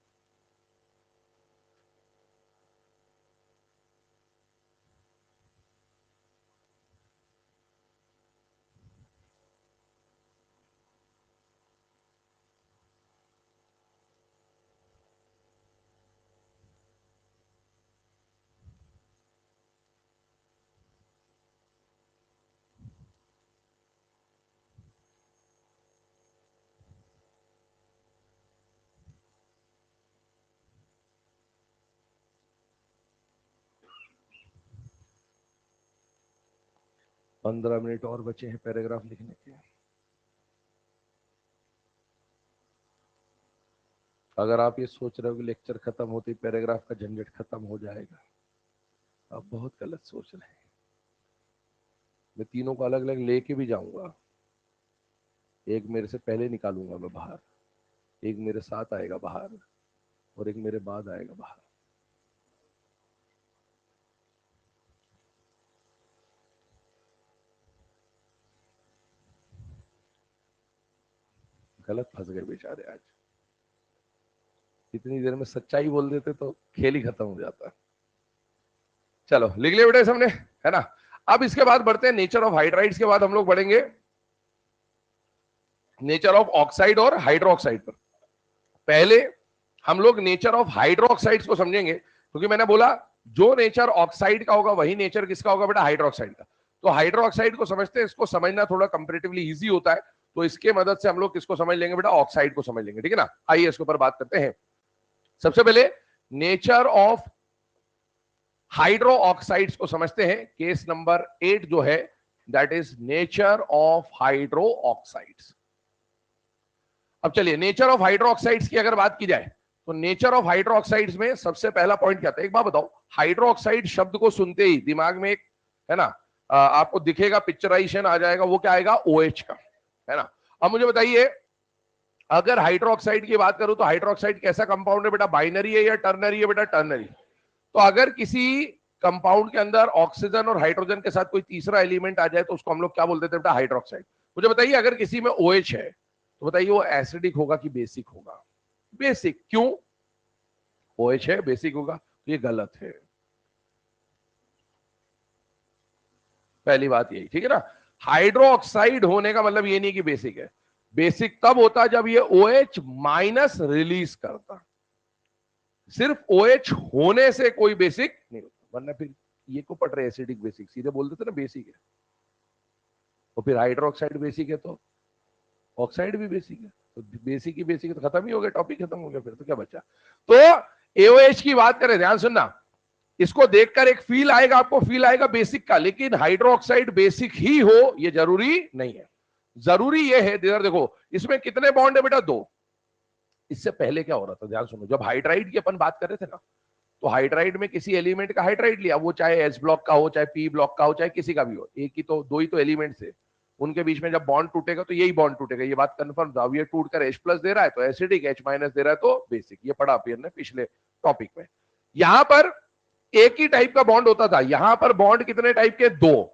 Speaker 1: पंद्रह मिनट और बचे हैं पैराग्राफ लिखने के। अगर आप ये सोच रहे हो कि लेक्चर खत्म होते ही पैराग्राफ का झंझट खत्म हो जाएगा, आप बहुत गलत सोच रहे हैं। मैं तीनों को अलग अलग लेके भी जाऊंगा, एक मेरे से पहले निकालूंगा मैं बाहर, एक मेरे साथ आएगा बाहर, और एक मेरे बाद आएगा बाहर। गलत फंस गए बेचारे आज। इतनी देर में सच्चाई बोल देते तो खेल ही खत्म हो जाता। चलो लिख लिया बेटा सबने, है ना? अब इसके बाद बढ़ते हैं नेचर ऑफ हाइड्राइड्स के बाद हम लोग बढ़ेंगे नेचर ऑफ ऑक्साइड और हाइड्रोक्साइड पर। पहले हम लोग नेचर ऑफ हाइड्रोक्साइड्स को समझेंगे, क्योंकि मैंने बोला जो नेचर ऑक्साइड का होगा वही नेचर किसका होगा बेटा, हाइड्रोक्साइड का। तो हाइड्रोक्साइड को समझते हैं, इसको समझना थोड़ा कंपैरेटिवली इजी होता है, तो इसके मदद से हम लोग किसको समझ लेंगे बेटा, ऑक्साइड को समझ लेंगे, ठीक है ना? आइए इसके ऊपर बात करते हैं। सबसे पहले नेचर ऑफ हाइड्रो ऑक्साइड्स को समझते हैं। केस नंबर 8 जो है that is nature of hydro oxides. अब चलिए नेचर ऑफ हाइड्रो ऑक्साइड्स की अगर बात की जाए तो नेचर ऑफ हाइड्रो ऑक्साइड्स में सबसे पहला पॉइंट क्या था, एक बात बताओ। हाइड्रो ऑक्साइड शब्द को सुनते ही दिमाग में एक, है ना, आपको दिखेगा, पिक्चराइजेशन आ जाएगा, वो क्या आएगा, OH का, है ना? अब मुझे बताइए अगर हाइड्रोक्साइड की बात करूं तो हाइड्रोक्साइड कैसा कंपाउंड है बेटा, बाइनरी है या टर्नरी है बेटा, टर्नरी। तो अगर किसी कंपाउंड के अंदर ऑक्सीजन और हाइड्रोजन के साथ कोई तीसरा एलिमेंट आ जाए तो उसको हम लोग क्या बोल देते हैं बेटा, हाइड्रोक्साइड। मुझे बताइए अगर किसी में OH है तो बताइए वो एसिडिक होगा कि बेसिक होगा? बेसिक। क्यों? OH है, बेसिक होगा? तो ये गलत है, पहली बात यही, ठीक है ना? हाइड्रोक्साइड होने का मतलब ये नहीं कि बेसिक है। बेसिक तब होता जब ये OH माइनस रिलीज करता। सिर्फ OH होने से कोई बेसिक नहीं होता, वरना फिर ये को पढ़ रहे एसिडिक बेसिक, सीधे बोल देते ना बेसिक है। और फिर हाइड्रोक्साइड बेसिक है तो ऑक्साइड भी बेसिक है, तो बेसिक ही बेसिक है, तो खत्म ही हो गया, टॉपिक खत्म हो गया, फिर तो क्या बचा। तो AOH की बात करें, ध्यान सुनना, इसको देखकर एक फील आएगा, आपको फील आएगा बेसिक का, लेकिन हाइड्रोक्साइड बेसिक ही हो ये जरूरी नहीं है। जरूरी ये है, देखो इसमें कितने बॉन्ड है बेटा, 2। इससे पहले क्या हो रहा था, ध्यान सुनो, जब हाइड्राइड की अपन बात कर रहे थे ना, तो हाइड्राइड में किसी एलिमेंट का हाइड्राइड लिया, वो चाहे S ब्लॉक का हो, चाहे P ब्लॉक का हो, चाहे किसी का भी हो, एक ही तो, 2 ही तो एलिमेंट्स है, उनके बीच में जब बॉन्ड टूटेगा तो यही बॉन्ड टूटेगा, ये बात कंफर्म था। अब ये टूटकर H प्लस दे रहा है तो एसिडिक, H माइनस दे रहा है तो बेसिक, ये पढ़ा अपीयर ने पिछले टॉपिक में। यहां पर एक ही टाइप का बॉन्ड होता था, यहां पर बॉन्ड कितने टाइप के, 2।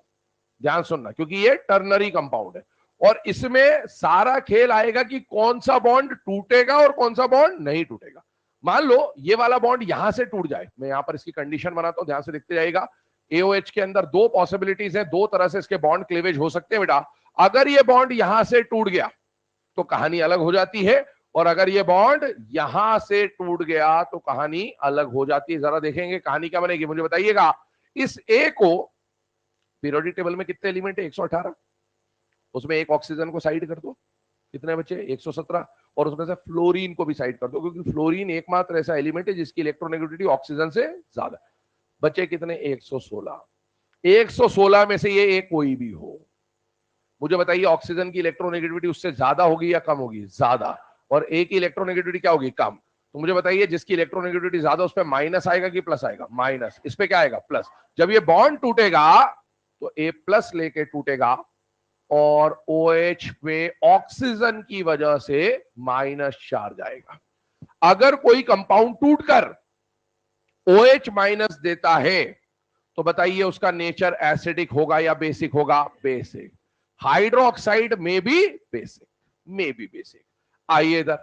Speaker 1: ध्यान सुनना, क्योंकि ये टर्नरी कंपाउंड है, और इसमें सारा खेल आएगा कि कौन सा बॉन्ड टूटेगा और कौन सा बॉन्ड नहीं टूटेगा। मान लो ये वाला बॉन्ड यहां से टूट जाए, मैं यहां पर इसकी कंडीशन बनाता हूं, ध्यान से देखते जाएगा। AOH के अंदर 2 पॉसिबिलिटीज है, 2 तरह से इसके बॉन्ड क्लीवेज हो सकते हैं बेटा। अगर ये बॉन्ड यहां से टूट गया तो कहानी अलग हो जाती है, और अगर ये बॉन्ड यहां से टूट गया तो कहानी अलग हो जाती है। जरा देखेंगे कहानी क्या बनेगी, मुझे बताइएगा। इस A को पीरियोडिक टेबल में कितने एलिमेंट है, 118, उसमें एक ऑक्सीजन को साइड कर दो, कितने बचे, 117, और उसमें से फ्लोरीन को भी साइड कर दो, क्योंकि फ्लोरीन एकमात्र ऐसा एलिमेंट है जिसकी इलेक्ट्रोनेगेटिविटी ऑक्सीजन से ज्यादा। बचे कितने, 116। 116 में से ये एक कोई भी हो, मुझे बताइए ऑक्सीजन की इलेक्ट्रोनेगेटिविटी उससे ज्यादा होगी या कम होगी, ज्यादा, और ए की इलेक्ट्रोनेगेटिविटी क्या होगी, कम। तो मुझे बताइए जिसकी इलेक्ट्रोनेगेटिविटी ज्यादा उस पर माइनस आएगा कि प्लस आएगा, माइनस। इस पे क्या आएगा, प्लस। जब ये बॉन्ड टूटेगा तो A प्लस लेके टूटेगा, और OH में ऑक्सीजन की वजह से माइनस चार्ज आएगा। अगर कोई कंपाउंड टूटकर OH माइनस देता है तो बताइए उसका नेचर एसिडिक होगा या बेसिक होगा, बेसिक। हाइड्रोक्साइड में भी बेसिक, में भी बेसिक। आइए इधर,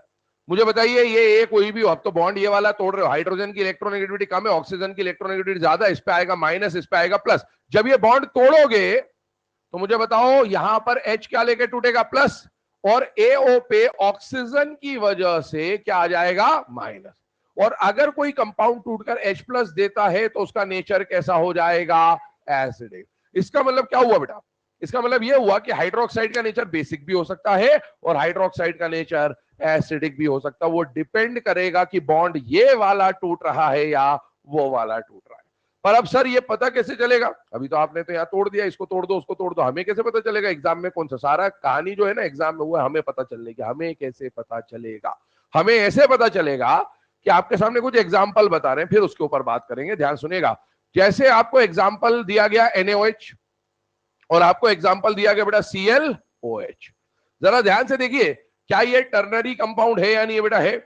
Speaker 1: मुझे बताइए ये A कोई भी हो, अब तो बॉन्ड ये वाला तोड़ रहे हो, हाइड्रोजन की इलेक्ट्रोनेगेटिविटी कम है, ऑक्सीजन की इलेक्ट्रोनेगेटिविटी ज्यादा, इस पे आएगा माइनस, इस पे आएगा प्लस। जब ये बॉन्ड तोड़ोगे तो मुझे बताओ यहां पर H क्या लेके टूटेगा, प्लस, और AO पे ऑक्सीजन की वजह से क्या आ जाएगा, माइनस। और अगर कोई कंपाउंड टूटकर H प्लस देता है तो उसका नेचर कैसा हो जाएगा, एसिडिक। इसका मतलब क्या हुआ बेटा, इसका मतलब यह हुआ कि हाइड्रोक्साइड का नेचर बेसिक भी हो सकता है और हाइड्रोक्साइड का नेचर एसिडिक भी हो सकता है। वो डिपेंड करेगा कि बॉन्ड ये वाला टूट रहा है या वो वाला टूट रहा है। पर अब सर ये पता कैसे चलेगा, अभी तो आपने तो यहाँ तोड़ दिया, इसको तोड़ दो उसको तोड़ दो, हमें कैसे पता चलेगा एग्जाम में कौन सा, सारा कहानी जो है ना एग्जाम में वो है हमें पता चलने की। हमें कैसे पता चलेगा, हमें ऐसे पता चलेगा कि आपके सामने कुछ एग्जाम्पल बता रहे हैं, फिर उसके ऊपर बात करेंगे। ध्यान सुनिएगा, जैसे आपको एग्जाम्पल दिया गया NaOH और आपको एग्जाम्पल दिया गया बेटा ClOH, जरा ध्यान से देखिए, क्या ये टर्नरी कंपाउंड है या नहीं है बेटा, है।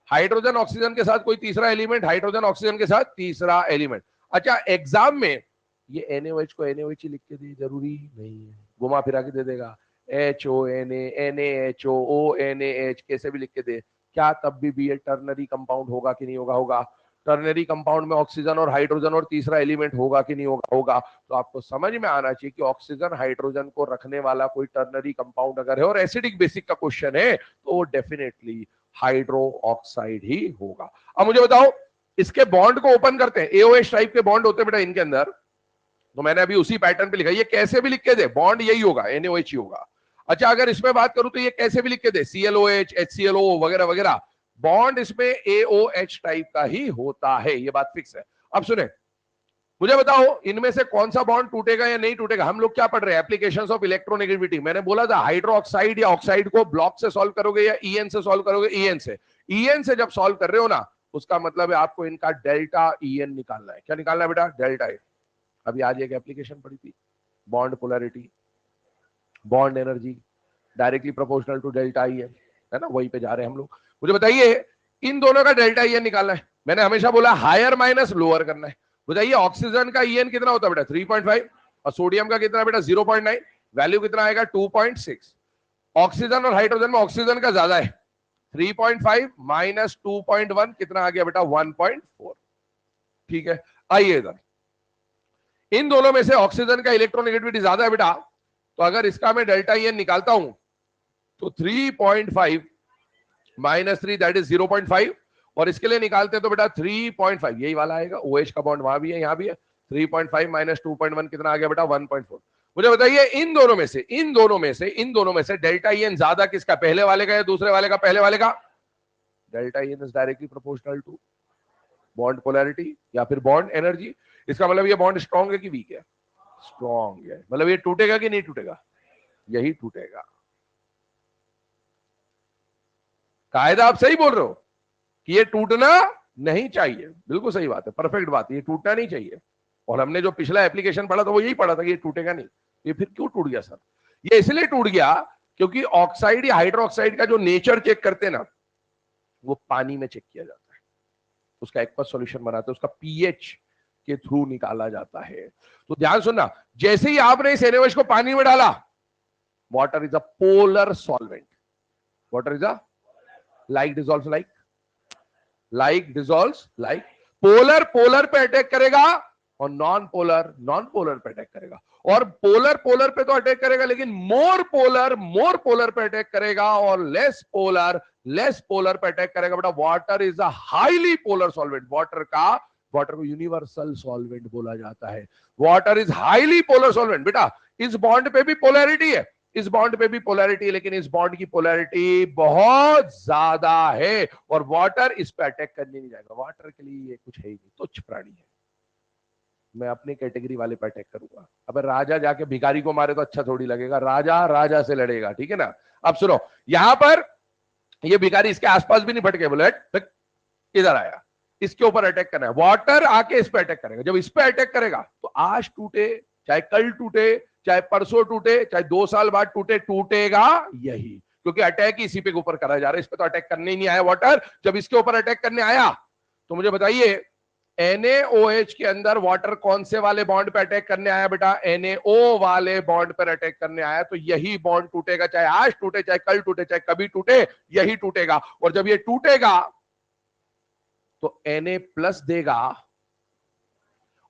Speaker 1: हाइड्रोजन ऑक्सीजन के साथ कोई तीसरा एलिमेंट, हाइड्रोजन ऑक्सीजन के साथ तीसरा एलिमेंट। अच्छा, एग्जाम में ये NaOH को NaOH ही लिख के दे, जरूरी नहीं है, घुमा फिरा के दे देगा, HONA NaHO ONaH कैसे भी लिख के दे, क्या तब भी ये टर्नरी कंपाउंड होगा कि नहीं होगा, होगा। टर्नरी कंपाउंड में ऑक्सीजन और हाइड्रोजन और तीसरा एलिमेंट होगा कि नहीं होगा, होगा। तो आपको समझ में आना चाहिए कि ऑक्सीजन हाइड्रोजन को रखने वाला कोई टर्नरी कंपाउंड अगर है और एसिडिक बेसिक का क्वेश्चन है तो डेफिनेटली हाइड्रो ऑक्साइड ही होगा। अब मुझे बताओ, इसके बॉन्ड को ओपन करते हैं, AOH टाइप के बॉन्ड होते हैं बेटा इनके अंदर, तो मैंने अभी उसी पैटर्न पे लिखा, ये कैसे भी लिख के दे बॉन्ड यही होगा, NaOH ही होगा। अच्छा, अगर इसमें बात करूं तो ये कैसे भी लिख के दे, ClOH HClO वगैरह वगैरह, बॉन्ड इसमें AOH टाइप का ही होता है, ये बात फिक्स है। अब सुने, मुझे बताओ इनमें से कौन सा बॉन्ड टूटेगा या नहीं टूटेगा। हम लोग क्या पढ़ रहे हैं, एप्लीकेशंस ऑफ इलेक्ट्रोनेगेटिविटी। मैंने बोला था हाइड्रोक्साइड या ऑक्साइड को ब्लॉक से सॉल्व करोगे या EN से सॉल्व करोगे, EN से। EN से जब सॉल्व कर रहे हो ना, उसका मतलब है आपको इनका डेल्टा EN निकालना है। क्या निकालना है बेटा, डेल्टा E। अभी आज एक एप्लीकेशन पढ़ी थी, bond polarity, bond energy directly proportional to delta EN, है ना, वहीं पे जा रहे हैं हम लोग। मुझे बताइए इन दोनों का डेल्टा EN निकालना है। मैंने हमेशा बोला हायर माइनस लोअर करना है। बताइए ऑक्सीजन का EN कितना होता है बेटा, 3.5, और सोडियम का कितना बेटा, 0.9। वैल्यू कितना आएगा, 2.6। ऑक्सीजन और हाइड्रोजन में ऑक्सीजन का ज्यादा है, 3.5 माइनस 2.1 कितना आ गया बेटा, 1.4। ठीक है, आइए इधर, इन दोनों में से ऑक्सीजन का इलेक्ट्रोनेगेटिविटी ज्यादा है बेटा, तो अगर इसका मैं डेल्टा EN निकालता हूं तो 3.5 माइनस 3 दैट इज 0.5, और इसके लिए निकालते हैं तो बेटा 3.5 यही वाला आएगा। OH का बॉन्ड वहां भी है, यहां भी है। 3.5 माइनस 2.1 कितना आ गया बेटा? 1.4। मुझे बताइए इन दोनों में से डेल्टा EN ज्यादा किसका, पहले वाले का या दूसरे वाले का? पहले वाले का। Delta EN is directly proportional to bond polarity या फिर बॉन्ड एनर्जी। इसका मतलब ये बॉन्ड स्ट्रॉन्ग है कि वीक है? स्ट्रॉन्ग है। मतलब ये टूटेगा कि नहीं टूटेगा? यही टूटेगा। कायदा आप सही बोल रहे हो कि ये टूटना नहीं चाहिए, बिल्कुल सही बात है, परफेक्ट बात है, ये टूटना नहीं चाहिए। और हमने जो पिछला एप्लीकेशन पढ़ा था वो यही पढ़ा था कि ये टूटेगा नहीं। ये फिर क्यों टूट गया सर? ये इसलिए टूट गया क्योंकि ऑक्साइड या हाइड्रोक्साइड का जो नेचर चेक करते हैं ना, वो पानी में चेक किया जाता है, उसका एक्वस सॉल्यूशन बनाते हैं, उसका पीएच के थ्रू निकाला जाता है। तो ध्यान सुनना, जैसे ही आपने इस NaOH को पानी में डाला, water is a polar solvent. Water is a like dissolves like, like dissolves like. Polar polar पे अटैक करेगा और नॉन पोलर पे अटैक करेगा। और पोलर पे तो अटैक करेगा, लेकिन मोर पोलर पे अटैक करेगा, और लेस पोलर पे अटैक करेगा। बेटा water is a highly polar solvent. Water को यूनिवर्सल सॉल्वेंट बोला जाता है। Water is highly polar solvent. बेटा इस बॉन्ड पे भी पोलैरिटी है, इस बॉन्ड पे भी पोलैरिटी है, लेकिन इस बॉन्ड की पोलैरिटी बहुत ज्यादा है, और वाटर इस पे अटैक करने नहीं जाएगा। वाटर के लिए ये कुछ है ही नहीं, तुच्छ प्राणी है। मैं अपनी कैटेगरी वाले पे अटैक करूंगा। अब राजा जाके भिखारी को मारे तो अच्छा थोड़ी लगेगा, राजा से लड़ेगा, ठीक है ना। अब सुनो, यहां पर ये भिखारी इसके आसपास भी नहीं भटके, बोले इधर आया, इसके ऊपर अटैक करना है। वाटर आके इस पे अटैक करेगा। जब इस पे अटैक करेगा तो आज टूटे, चाहे कल टूटे, चाहे परसों टूटे, चाहे 2 साल बाद टूटे, टूटेगा यही, क्योंकि अटैक ही इसी पे ऊपर करा जा रहा है। इस पे तो अटैक करने ही नहीं आया वाटर। जब इसके ऊपर अटैक करने आया तो मुझे बताइए NaOH के अंदर वाटर कौन से वाले बॉन्ड पे अटैक करने आया? बेटा NaO वाले बॉन्ड पर अटैक करने आया, तो यही बॉन्ड टूटेगा, चाहे आज टूटे, चाहे कल टूटे, चाहे कभी टूटे, यही टूटेगा। और जब ये टूटेगा तो Na+ देगा,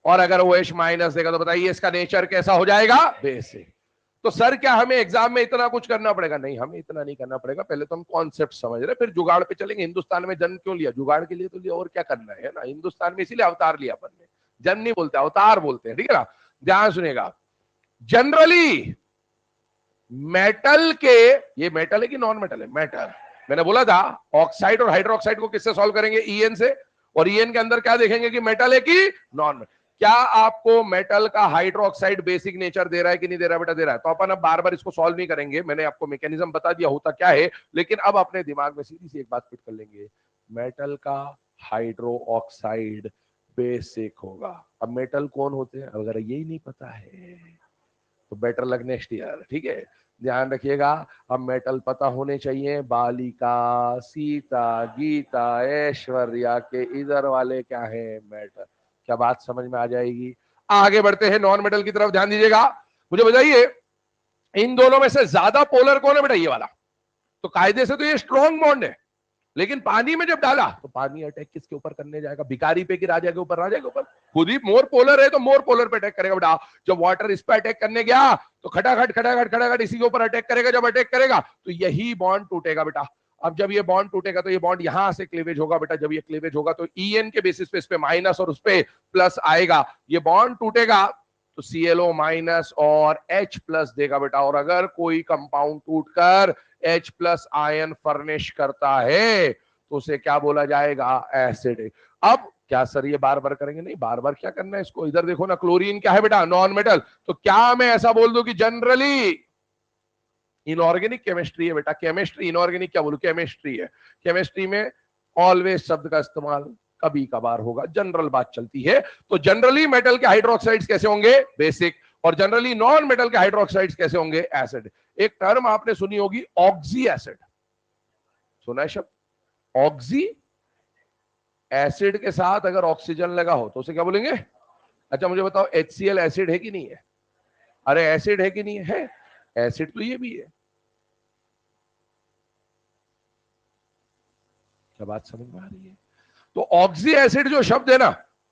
Speaker 1: और अगर OH- देगा तो बताइए इसका नेचर कैसा हो जाएगा? बेसिक। तो सर क्या हमें एग्जाम में इतना कुछ करना पड़ेगा? नहीं, हमें इतना नहीं करना पड़ेगा। पहले तो हम कॉन्सेप्ट समझ रहे, फिर जुगाड़ पे चलेंगे। हिंदुस्तान में जन्म क्यों लिया? जुगाड़ के लिए तो लिया, और क्या करना है ना। हिंदुस्तान में इसीलिए अवतार लिया अपन ने, जन्म नहीं बोलते, अवतार बोलते हैं, ठीक है ना। ध्यान सुनिएगा, जनरली मेटल के, ये मेटल है कि नॉन मेटल है? मेटल। मैंने बोला था ऑक्साइड और हाइड्रोक्साइड को किससे सॉल्व करेंगे? EN से। और EN के अंदर क्या देखेंगे कि मेटल है कि नॉन मेटल। क्या आपको मेटल का हाइड्रोक्साइड बेसिक नेचर दे रहा है कि नहीं दे रहा है? बेटा दे रहा है। तो अपन अब बार बार इसको सॉल्व नहीं करेंगे, मैंने आपको मैकेनिज्म बता दिया होता क्या है। लेकिन अब अपने दिमाग में सीधी सी एक बात फिट कर लेंगे, मेटल का हाइड्रो ऑक्साइड बेसिक होगा। अब मेटल कौन होते हैं अगर यही नहीं पता है तो बेटर लक नेक्स्ट ईयर, ठीक है। ध्यान रखिएगा, अब मेटल पता होने चाहिए। बालिका, सीता, गीता, ऐश्वर्या के इधर वाले क्या है? मेटल। क्या बात समझ में आ जाएगी? आगे बढ़ते हैं नॉन मेटल की तरफ, ध्यान दीजिएगा। मुझे बताइए इन दोनों में से ज्यादा पोलर कौन है? बेटा ये वाला। तो कायदे से तो ये स्ट्रॉन्ग बॉन्ड है, लेकिन पानी में जब डाला तो पानी अटैक किसके ऊपर करने जाएगा? भिखारी पे कि राजा के ऊपर? राजा के ऊपर। खुद ही मोर पोलर है तो मोर पोलर पे अटैक करेगा। बेटा जब वाटर इस पे अटैक करने गया तो खटाखट इसी के ऊपर अटैक करेगा। जब अटैक करेगा तो यही बॉन्ड टूटेगा। बेटा अब जब ये बॉन्ड टूटेगा तो ये बॉन्ड यहां से क्लीवेज होगा। बेटा जब ये क्लीवेज होगा तो EN के बेसिस पे इस पे माइनस और उस पे प्लस आएगा। ये बॉन्ड टूटेगा तो ClO- और H+ देगा। बेटा और अगर कोई कंपाउंड टूटकर H+ आयन फर्निश करता है तो उसे क्या बोला जाएगा? एसिड। अब क्या सर ये बार बार करेंगे? नहीं, बार बार क्या करना है इसको। इधर देखो ना, क्लोरीन क्या है बेटा? Non metal. तो क्या मैं ऐसा बोल दूं कि जनरली इनऑर्गेनिक केमिस्ट्री है? बेटा केमिस्ट्री, इनऑर्गेनिक क्या बोलूं? केमिस्ट्री है। केमिस्ट्री में ऑलवेज शब्द का इस्तेमाल कभी कभार होगा, जनरल बात चलती है। तो जनरली मेटल के हाइड्रोक्साइड्स कैसे होंगे? बेसिक। और जनरली नॉन मेटल के हाइड्रोक्साइड्स कैसे होंगे? एसिड। एक टर्म आपने सुनी होगी, ऑक्सी एसिड। सुना है शब्द ऑक्सी? एसिड के साथ अगर ऑक्सीजन लगा हो तो उसे क्या बोलेंगे? अच्छा मुझे बताओ, HCl एसिड है कि नहीं है? अरे एसिड है कि नहीं है? एसिड तो ये भी है। क्या बात समझ में आ रही है? तो ऑक्सी एसिड जो शब्द है ना,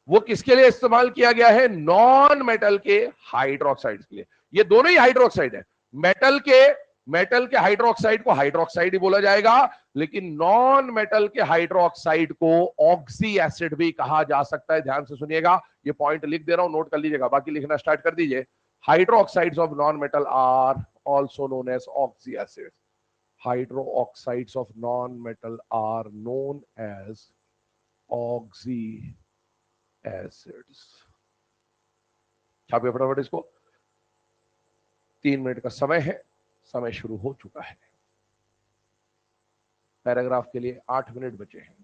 Speaker 1: वो किसके लिए इस्तेमाल किया गया है? नॉन मेटल के हाइड्रोक्साइड के लिए। ये दोनों ही हाइड्रोक्साइड है। मेटल के मेटल के हाइड्रोक्साइड को हाइड्रोक्साइड ही बोला जाएगा, लेकिन नॉन मेटल के हाइड्रोक्साइड को ऑक्सी एसिड भी कहा जा सकता है। ध्यान से सुनिएगा, ये पॉइंट लिख दे रहा हूं, नोट कर लीजिएगा, बाकी लिखना स्टार्ट कर दीजिए। Hydroxides of non metal are also known as oxy acid. Hydroxides of non metal are known as oxy acids. छापिए फटाफट इसको। 3 मिनट का समय है, समय शुरू हो चुका है। पैराग्राफ के लिए 8 मिनट बचे हैं।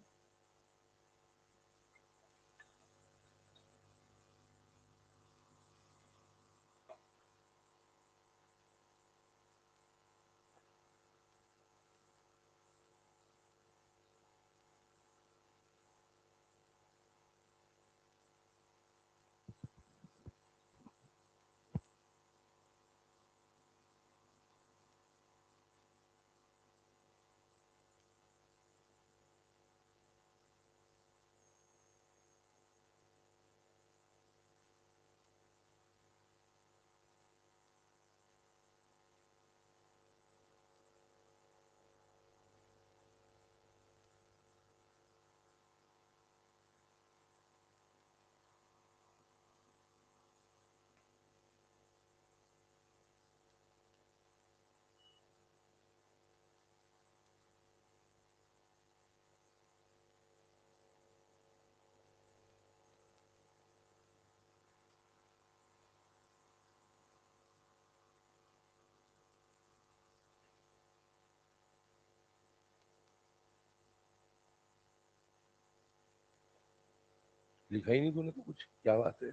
Speaker 1: लिखा ही नहीं तूने तो कुछ, क्या बात है।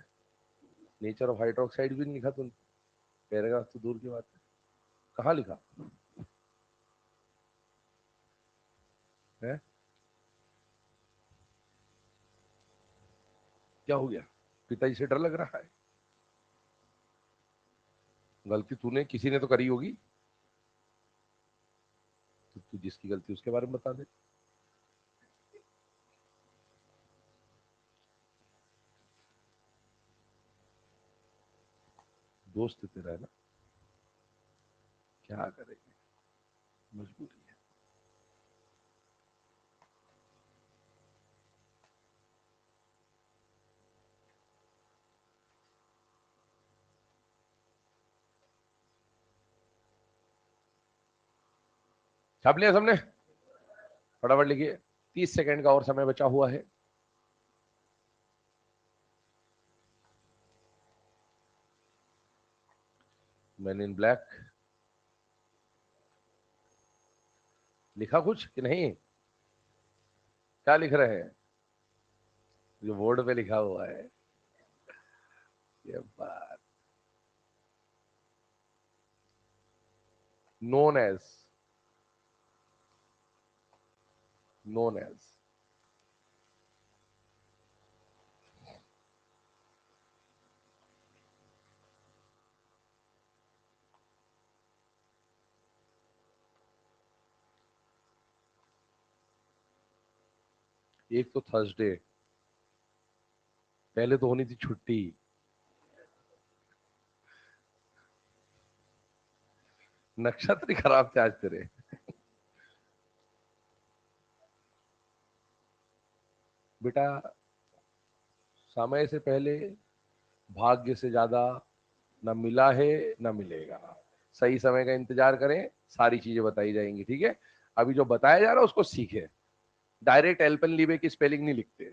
Speaker 1: नेचर ऑफ हाइड्रोक्साइड भी नहीं लिखा तूने, पैराग्राफ तो दूर की बात है। कहाँ लिखा है? क्या हो गया? पिताजी से डर लग रहा है? गलती तूने, किसी ने तो करी होगी, तो तू जिसकी गलती उसके बारे में बता दे। दोस्त तेरा है ना, क्या करेंगे, मजबूरी है। छाप लिया सबने? फटाफट लिखिए, 30 सेकंड का और समय बचा हुआ है। मैन इन ब्लैक लिखा कुछ कि नहीं? क्या लिख रहे हैं? जो बोर्ड पे लिखा हुआ है, ये बात। Known as, known as. एक तो थर्सडे, पहले तो होनी थी छुट्टी। नक्षत्र ही खराब थे आज तेरे। बेटा, समय से पहले भाग्य से ज्यादा न मिला है न मिलेगा। सही समय का इंतजार करें, सारी चीजें बताई जाएंगी, ठीक है? अभी जो बताया जा रहा है उसको सीखे। डायरेक्ट एल्पेनलीबे की स्पेलिंग नहीं लिखते,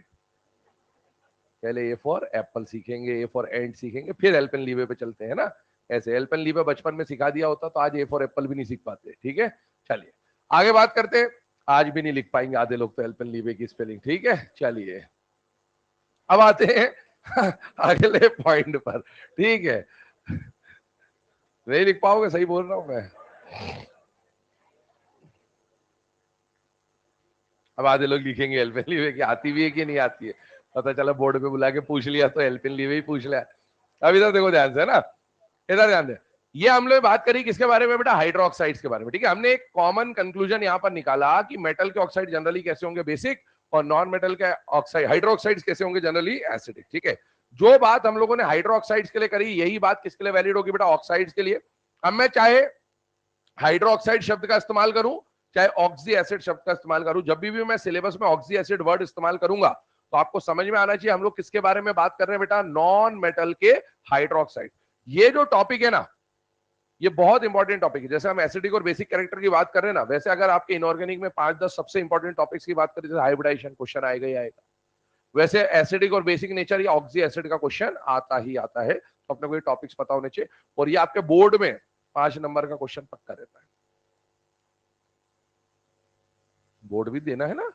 Speaker 1: पहले ए फॉर एप्पल सीखेंगे, ए फॉर एंड सीखेंगे, फिर एल्पेनलीबे पे चलते हैं ना। ऐसे एल्पेनलीबे बचपन में सिखा दिया होता तो आज ए फॉर एप्पल भी नहीं सीख पाते, ठीक है? चलिए आगे बात करते हैं। आज भी नहीं लिख पाएंगे आधे लोग तो एल्पेनलीबे की स्पेलिंग, ठीक है? चलिए अब आते हैं अगले पॉइंट पर, ठीक है? नहीं लिख पाओगे, सही बोल रहा हूं मैं। अब आधे लोग लिखेंगे एल्पेनलीबे की आती भी है कि नहीं आती है, पता चला बोर्ड पे बुला के पूछ लिया तो एल्पेनलीबे ही पूछ लिया। अब इधर देखो ध्यान से ना, इधर ध्यान दे। ये हम लोग बात करी किसके बारे में बेटा? हाइड्रोक्साइड्स के बारे में, ठीक है? हमने एक कॉमन कंक्लूजन यहां पर निकाला कि मेटल के ऑक्साइड जनरली कैसे होंगे? बेसिक। और नॉन मेटल के ऑक्साइड हाइड्रोक्साइड्स कैसे होंगे? जनरली एसिडिक, ठीक है? जो बात हम लोगों ने हाइड्रोक्साइड्स के लिए करी, यही बात किसके लिए वैलिड होगी बेटा? ऑक्साइड्स के लिए। अब मैं चाहे हाइड्रोक्साइड शब्द का इस्तेमाल करूं चाहे ऑक्सी एसिड शब्द का इस्तेमाल करूं, जब भी मैं सिलेबस में ऑक्सी एसिड वर्ड इस्तेमाल करूंगा तो आपको समझ में आना चाहिए हम लोग किसके बारे में बात कर रहे हैं बेटा, नॉन मेटल के हाइड्रोक्साइड। ये जो टॉपिक है ना ये बहुत इंपॉर्टेंट टॉपिक है। जैसे हम एसिडिक और बेसिक कैरेक्टर की बात कर रहे हैं ना, वैसे अगर आपके इनऑर्गेनिक में 5-10 सबसे इंपॉर्टेंट टॉपिक्स की बात करें, जैसे हाइब्रिडाइजेशन क्वेश्चन आएगा ही आएगा, वैसे एसिडिक और बेसिक नेचर या ऑक्सी एसिड का क्वेश्चन आता ही आता है। तो अपने को ये टॉपिक्स पता होने चाहिए और ये आपके बोर्ड में 5 नंबर का क्वेश्चन पक्का रहता है। बोर्ड भी देना है ना,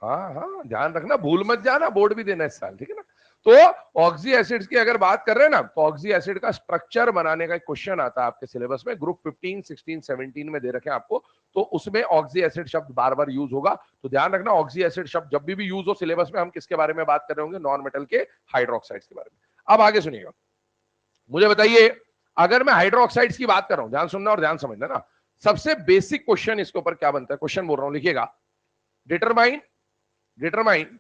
Speaker 1: हाँ हाँ ध्यान रखना, भूल मत जाना, बोर्ड भी देना इस साल, ठीक है ना। तो ऑक्सी एसिड्स की अगर बात कर रहे हैं ना, तो ऑक्सी एसिड का स्ट्रक्चर बनाने का एक क्वेश्चन आता है आपके सिलेबस में, ग्रुप 15, 16, 17 में दे रखे हैं आपको, तो उसमें ऑक्सी एसिड शब्द बार बार यूज होगा। तो ध्यान रखना, ऑक्सी एसिड शब्द जब भी यूज हो सिलेबस में, हम किसके बारे में बात कर रहे होंगे, नॉन मेटल के हाइड्रोक्साइड्स के बारे में। अब आगे सुनिएगा, मुझे बताइए अगर मैं हाइड्रोक्साइड्स की बात कर रहा हूं, ध्यान सुनना और ध्यान समझना ना, सबसे बेसिक क्वेश्चन इसके ऊपर क्या बनता है, क्वेश्चन बोल रहा हूं लिखिएगा, determine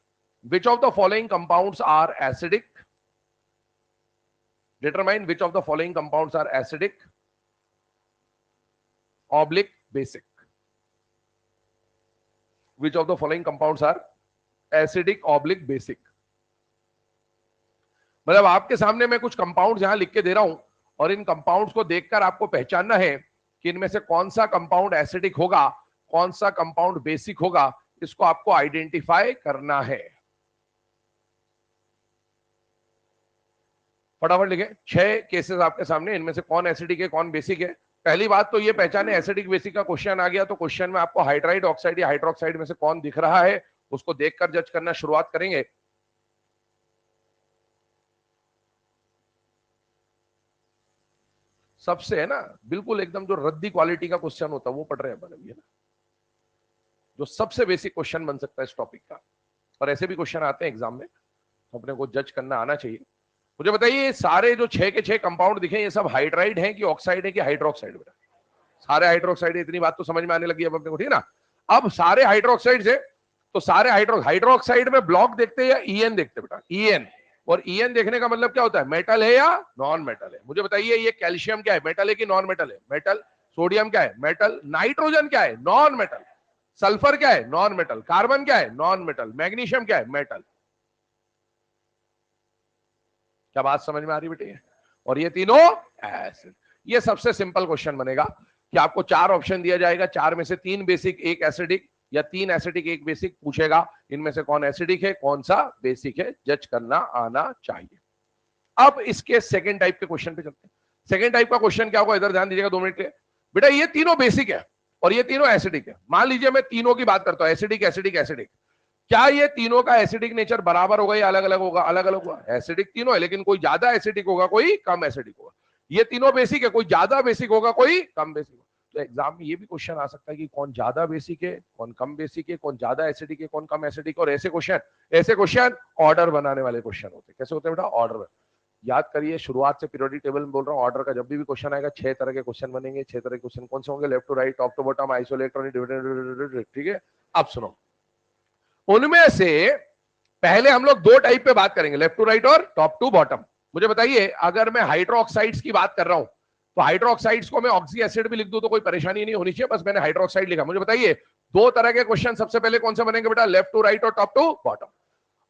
Speaker 1: which of the following compounds are acidic, determine which of the following compounds are acidic oblique basic, which of the following compounds are acidic oblique basic। मतलब आपके सामने मैं कुछ कंपाउंड्स यहां लिख के दे रहा हूं और इन कंपाउंड्स को देखकर आपको पहचानना है कि इनमें से कौन सा कंपाउंड एसिडिक होगा, कौन सा कंपाउंड बेसिक होगा, इसको आपको आइडेंटिफाई करना है। फटाफट लिखें, 6 केसेस आपके सामने, इनमें से कौन एसिडिक है कौन बेसिक है। पहली बात तो ये पहचाने, एसिडिक बेसिक का क्वेश्चन आ गया तो क्वेश्चन में आपको हाइड्राइड ऑक्साइड या हाइड्रोक्साइड में से कौन दिख रहा है उसको देखकर जज करना शुरुआत करेंगे। सबसे है ना बिल्कुल एकदम जो रद्दी क्वालिटी का क्वेश्चन होता है वो पढ़ रहे हैं अभी, है ना, जो सबसे बेसिक क्वेश्चन बन सकता है इस टॉपिक का, और ऐसे भी क्वेश्चन आते हैं एग्जाम में, तो अपने को जज करना आना चाहिए। मुझे बताइए सारे जो 6 के 6 कंपाउंड दिखे ये सब हाइड्राइड हैं कि ऑक्साइड है कि हाइड्रोक्साइड? बेटा सारे हाइड्रोक्साइड है, इतनी बात तो समझ में आने लगी अब अपने को, ठीक है ना। अब सारे हाइड्रोक्साइड है तो सारे हाइड्रोक्साइड में ब्लॉक देखते हैं या ईएन देखते हैं? बेटा ईएन, और ईएन देखने का मतलब क्या होता है, मेटल है या नॉन मेटल है। मुझे बताइए ये कैल्शियम क्या है, मेटल है कि नॉन मेटल है? मेटल। सोडियम क्या है, मेटल। नाइट्रोजन क्या है, नॉन मेटल। सल्फर क्या है, नॉन मेटल। कार्बन क्या है, नॉन मेटल। मैग्नीशियम क्या है, मेटल। क्या बात समझ में आ रही बेटे? और ये तीनों एसिड। ये सबसे सिंपल क्वेश्चन बनेगा कि आपको 4 ऑप्शन दिया जाएगा, 4 में से 3 बेसिक 1 एसिडिक, या 3 एसिडिक 1 बेसिक, पूछेगा इनमें से कौन एसिडिक है कौन सा बेसिक है, जज करना आना चाहिए। अब इसके सेकंड टाइप के क्वेश्चन पे चलते हैं। सेकंड टाइप का क्वेश्चन क्या होगा, इधर ध्यान दीजिएगा 2 मिनट के। बेटा ये तीनों बेसिक है और ये तीनों एसिडिक है। मान लीजिए मैं तीनों की बात करता हूं, एसिडिक एसिडिक एसिडिक, क्या ये तीनों का एसिडिक नेचर बराबर होगा या अलग अलग होगा? अलग अलग होगा। एसिडिक तीनों है लेकिन कोई ज्यादा एसिडिक होगा कोई कम एसिडिक होगा। ये तीनों बेसिक है, कोई ज्यादा बेसिक होगा कोई कम बेसिक होगा। तो एग्जाम में ये भी क्वेश्चन आ सकता है कि कौन ज्यादा बेसिक है कौन कम बेसिक है, कौन ज्यादा एसिडिक है कौन कम एसिडिक। और ऐसे क्वेश्चन ऑर्डर बनाने वाले क्वेश्चन होते हैं। कैसे होते हैं बेटा? ऑर्डर। याद करिए, शुरुआत से पीरियोडिक टेबल में बोल रहा हूं, ऑर्डर का जब भी क्वेश्चन आएगा 6 तरह के क्वेश्चन बनेंगे। 6 तरह के क्वेश्चन कौन से होंगे? Left to right, top to bottom, isoelectronic, dividend, ठीक है। अब सुनो, उनमें से पहले हम लोग 2 टाइप पे बात करेंगे, लेफ्ट टू राइट और टॉप टू बॉटम। मुझे बताइए अगर मैं हाइड्रोक्साइड्स की बात कर रहा हूं तो हाइड्रोक्साइड्स को मैं ऑक्सी एसिड भी लिख दूं तो कोई परेशानी नहीं होनी चाहिए, बस मैंने हाइड्रोक्साइड लिखा। मुझे बताइए 2 तरह के क्वेश्चन सबसे पहले कौन से बनेंगे बेटा? लेफ्ट टू राइट और टॉप टू बॉटम।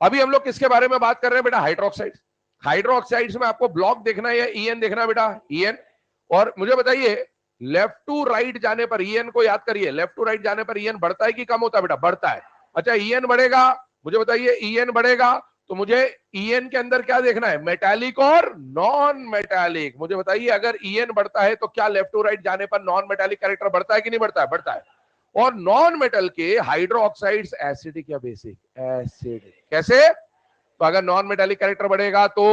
Speaker 1: अभी हम लोग किसके बारे में बात कर रहे हैं बेटा? हाइड्रोक्साइड्स। हाइड्रोक्साइड्स में आपको ब्लॉक देखना है या ईएन देखना है बेटा? ईएन। और मुझे बताइए लेफ्ट टू राइट जाने पर ईएन को याद करिए, लेफ्ट टू राइट जाने पर ईएन बढ़ता है कि कम होता है बेटा? बढ़ता है। अच्छा ईएन बढ़ेगा, मुझे बताइए ईएन बढ़ेगा तो मुझे ईएन के अंदर क्या देखना है? मेटालिक और नॉन मेटालिक। मुझे बताइए अगर ईएन बढ़ता है तो क्या लेफ्ट टू राइट जाने पर नॉन मेटालिक कैरेक्टर बढ़ता है कि नहीं बढ़ता है? बढ़ता है। और नॉन मेटल के हाइड्रोक्साइड्स एसिडिक या बेसिक? एसिडिक। कैसे? तो अगर नॉन मेटालिक कैरेक्टर बढ़ेगा तो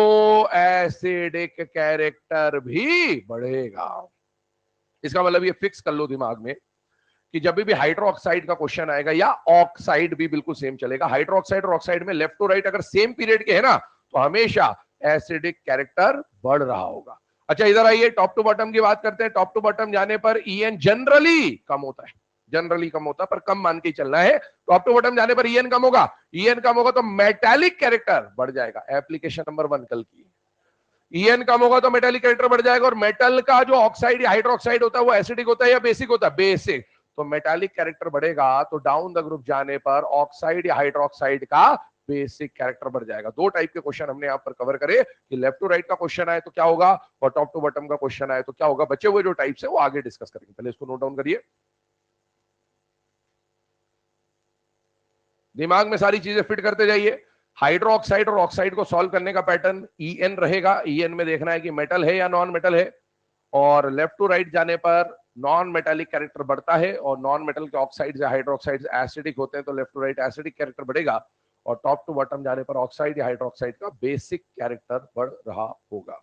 Speaker 1: एसिडिक कैरेक्टर भी बढ़ेगा। इसका मतलब ये फिक्स कर लो दिमाग में कि जब भी हाइड्रोक्साइड का क्वेश्चन आएगा या ऑक्साइड भी बिल्कुल सेम चलेगा, हाइड्रोक्साइड और ऑक्साइड में लेफ्ट टू राइट अगर सेम पीरियड के है ना तो हमेशा एसिडिक कैरेक्टर बढ़ रहा होगा। अच्छा इधर आइए, टॉप टू बॉटम की बात करते हैं। टॉप टू बॉटम जाने पर ईएन जनरली कम होता है, जनरली कम होता है पर कम मान के चलना है। टॉप टू बॉटम जाने पर ईएन कम होगा, ईएन कम होगा तो मेटालिक कैरेक्टर बढ़ जाएगा। एप्लीकेशन नंबर 1 कल की, ईएन कम होगा तो मेटालिक कैरेक्टर बढ़ जाएगा, और मेटल का जो ऑक्साइड या हाइड्रोक्साइड होता है वो एसिडिक होता है या बेसिक होता है, बेसिक। तो मेटालिक कैरेक्टर बढ़ेगा तो डाउन द ग्रुप जाने पर ऑक्साइड या हाइड्रोक्साइड का बेसिक कैरेक्टर बढ़ जाएगा। दो टाइप के क्वेश्चन हमने यहां पर कवर करे कि लेफ्ट टू राइट का क्वेश्चन आए तो क्या होगा और टॉप टू बॉटम का क्वेश्चन आए तो क्या होगा। बचे हुए जो टाइप्स है वो आगे डिस्कस करेंगे, पहले इसको नोट डाउन करिए, दिमाग में सारी चीजें फिट करते जाइए। हाइड्रोक्साइड और ऑक्साइड को सॉल्व करने का पैटर्न ईएन रहेगा, ईएन में देखना है कि मेटल है या नॉन मेटल है, और लेफ्ट टू राइट जाने पर नॉन मेटालिक कैरेक्टर बढ़ता है और नॉन मेटल के ऑक्साइड या हाइड्रोक्साइड एसिडिक होते हैं तो left to right acidic character बढ़ेगा, और टॉप टू बॉटम जाने पर ऑक्साइड या हाइड्रोक्साइड का बेसिक कैरेक्टर बढ़ रहा होगा।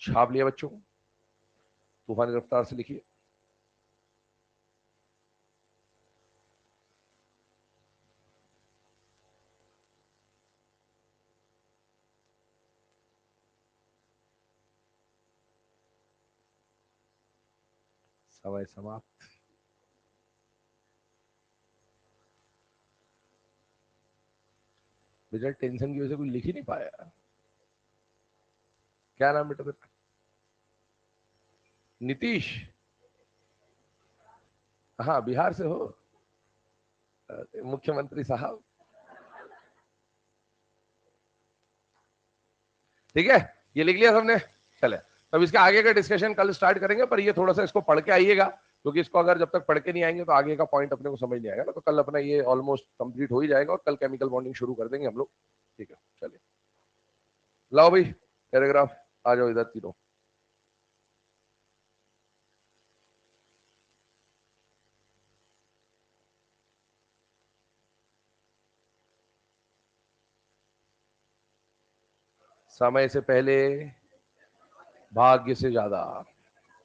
Speaker 1: छाप लिया बच्चों, तूफानी रफ्तार से लिखिए। समय समाप्त। बेटा टेंशन की वजह से कोई लिख ही नहीं पाया। क्या नाम बेटा तेरा? नीतीश? हाँ बिहार से हो? मुख्यमंत्री साहब, ठीक है, ये लिख लिया सबने। चले, तब इसके आगे का डिस्कशन कल स्टार्ट करेंगे, पर ये थोड़ा सा इसको पढ़ के आइएगा, क्योंकि इसको अगर जब तक पढ़ के नहीं आएंगे तो आगे का पॉइंट अपने को समझ नहीं आएगा ना। तो कल अपना ये ऑलमोस्ट कंप्लीट हो ही जाएगा और कल केमिकल बॉन्डिंग शुरू कर देंगे हम लोग, ठीक है। चलिए लाओ भाई पैराग्राफ, आ जाओ इधर तीनों। समय से पहले, भाग्य से ज्यादा।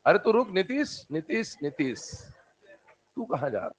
Speaker 1: अरे तू रुक नीतीश, नीतीश नीतीश, तू कहाँ जा रहा?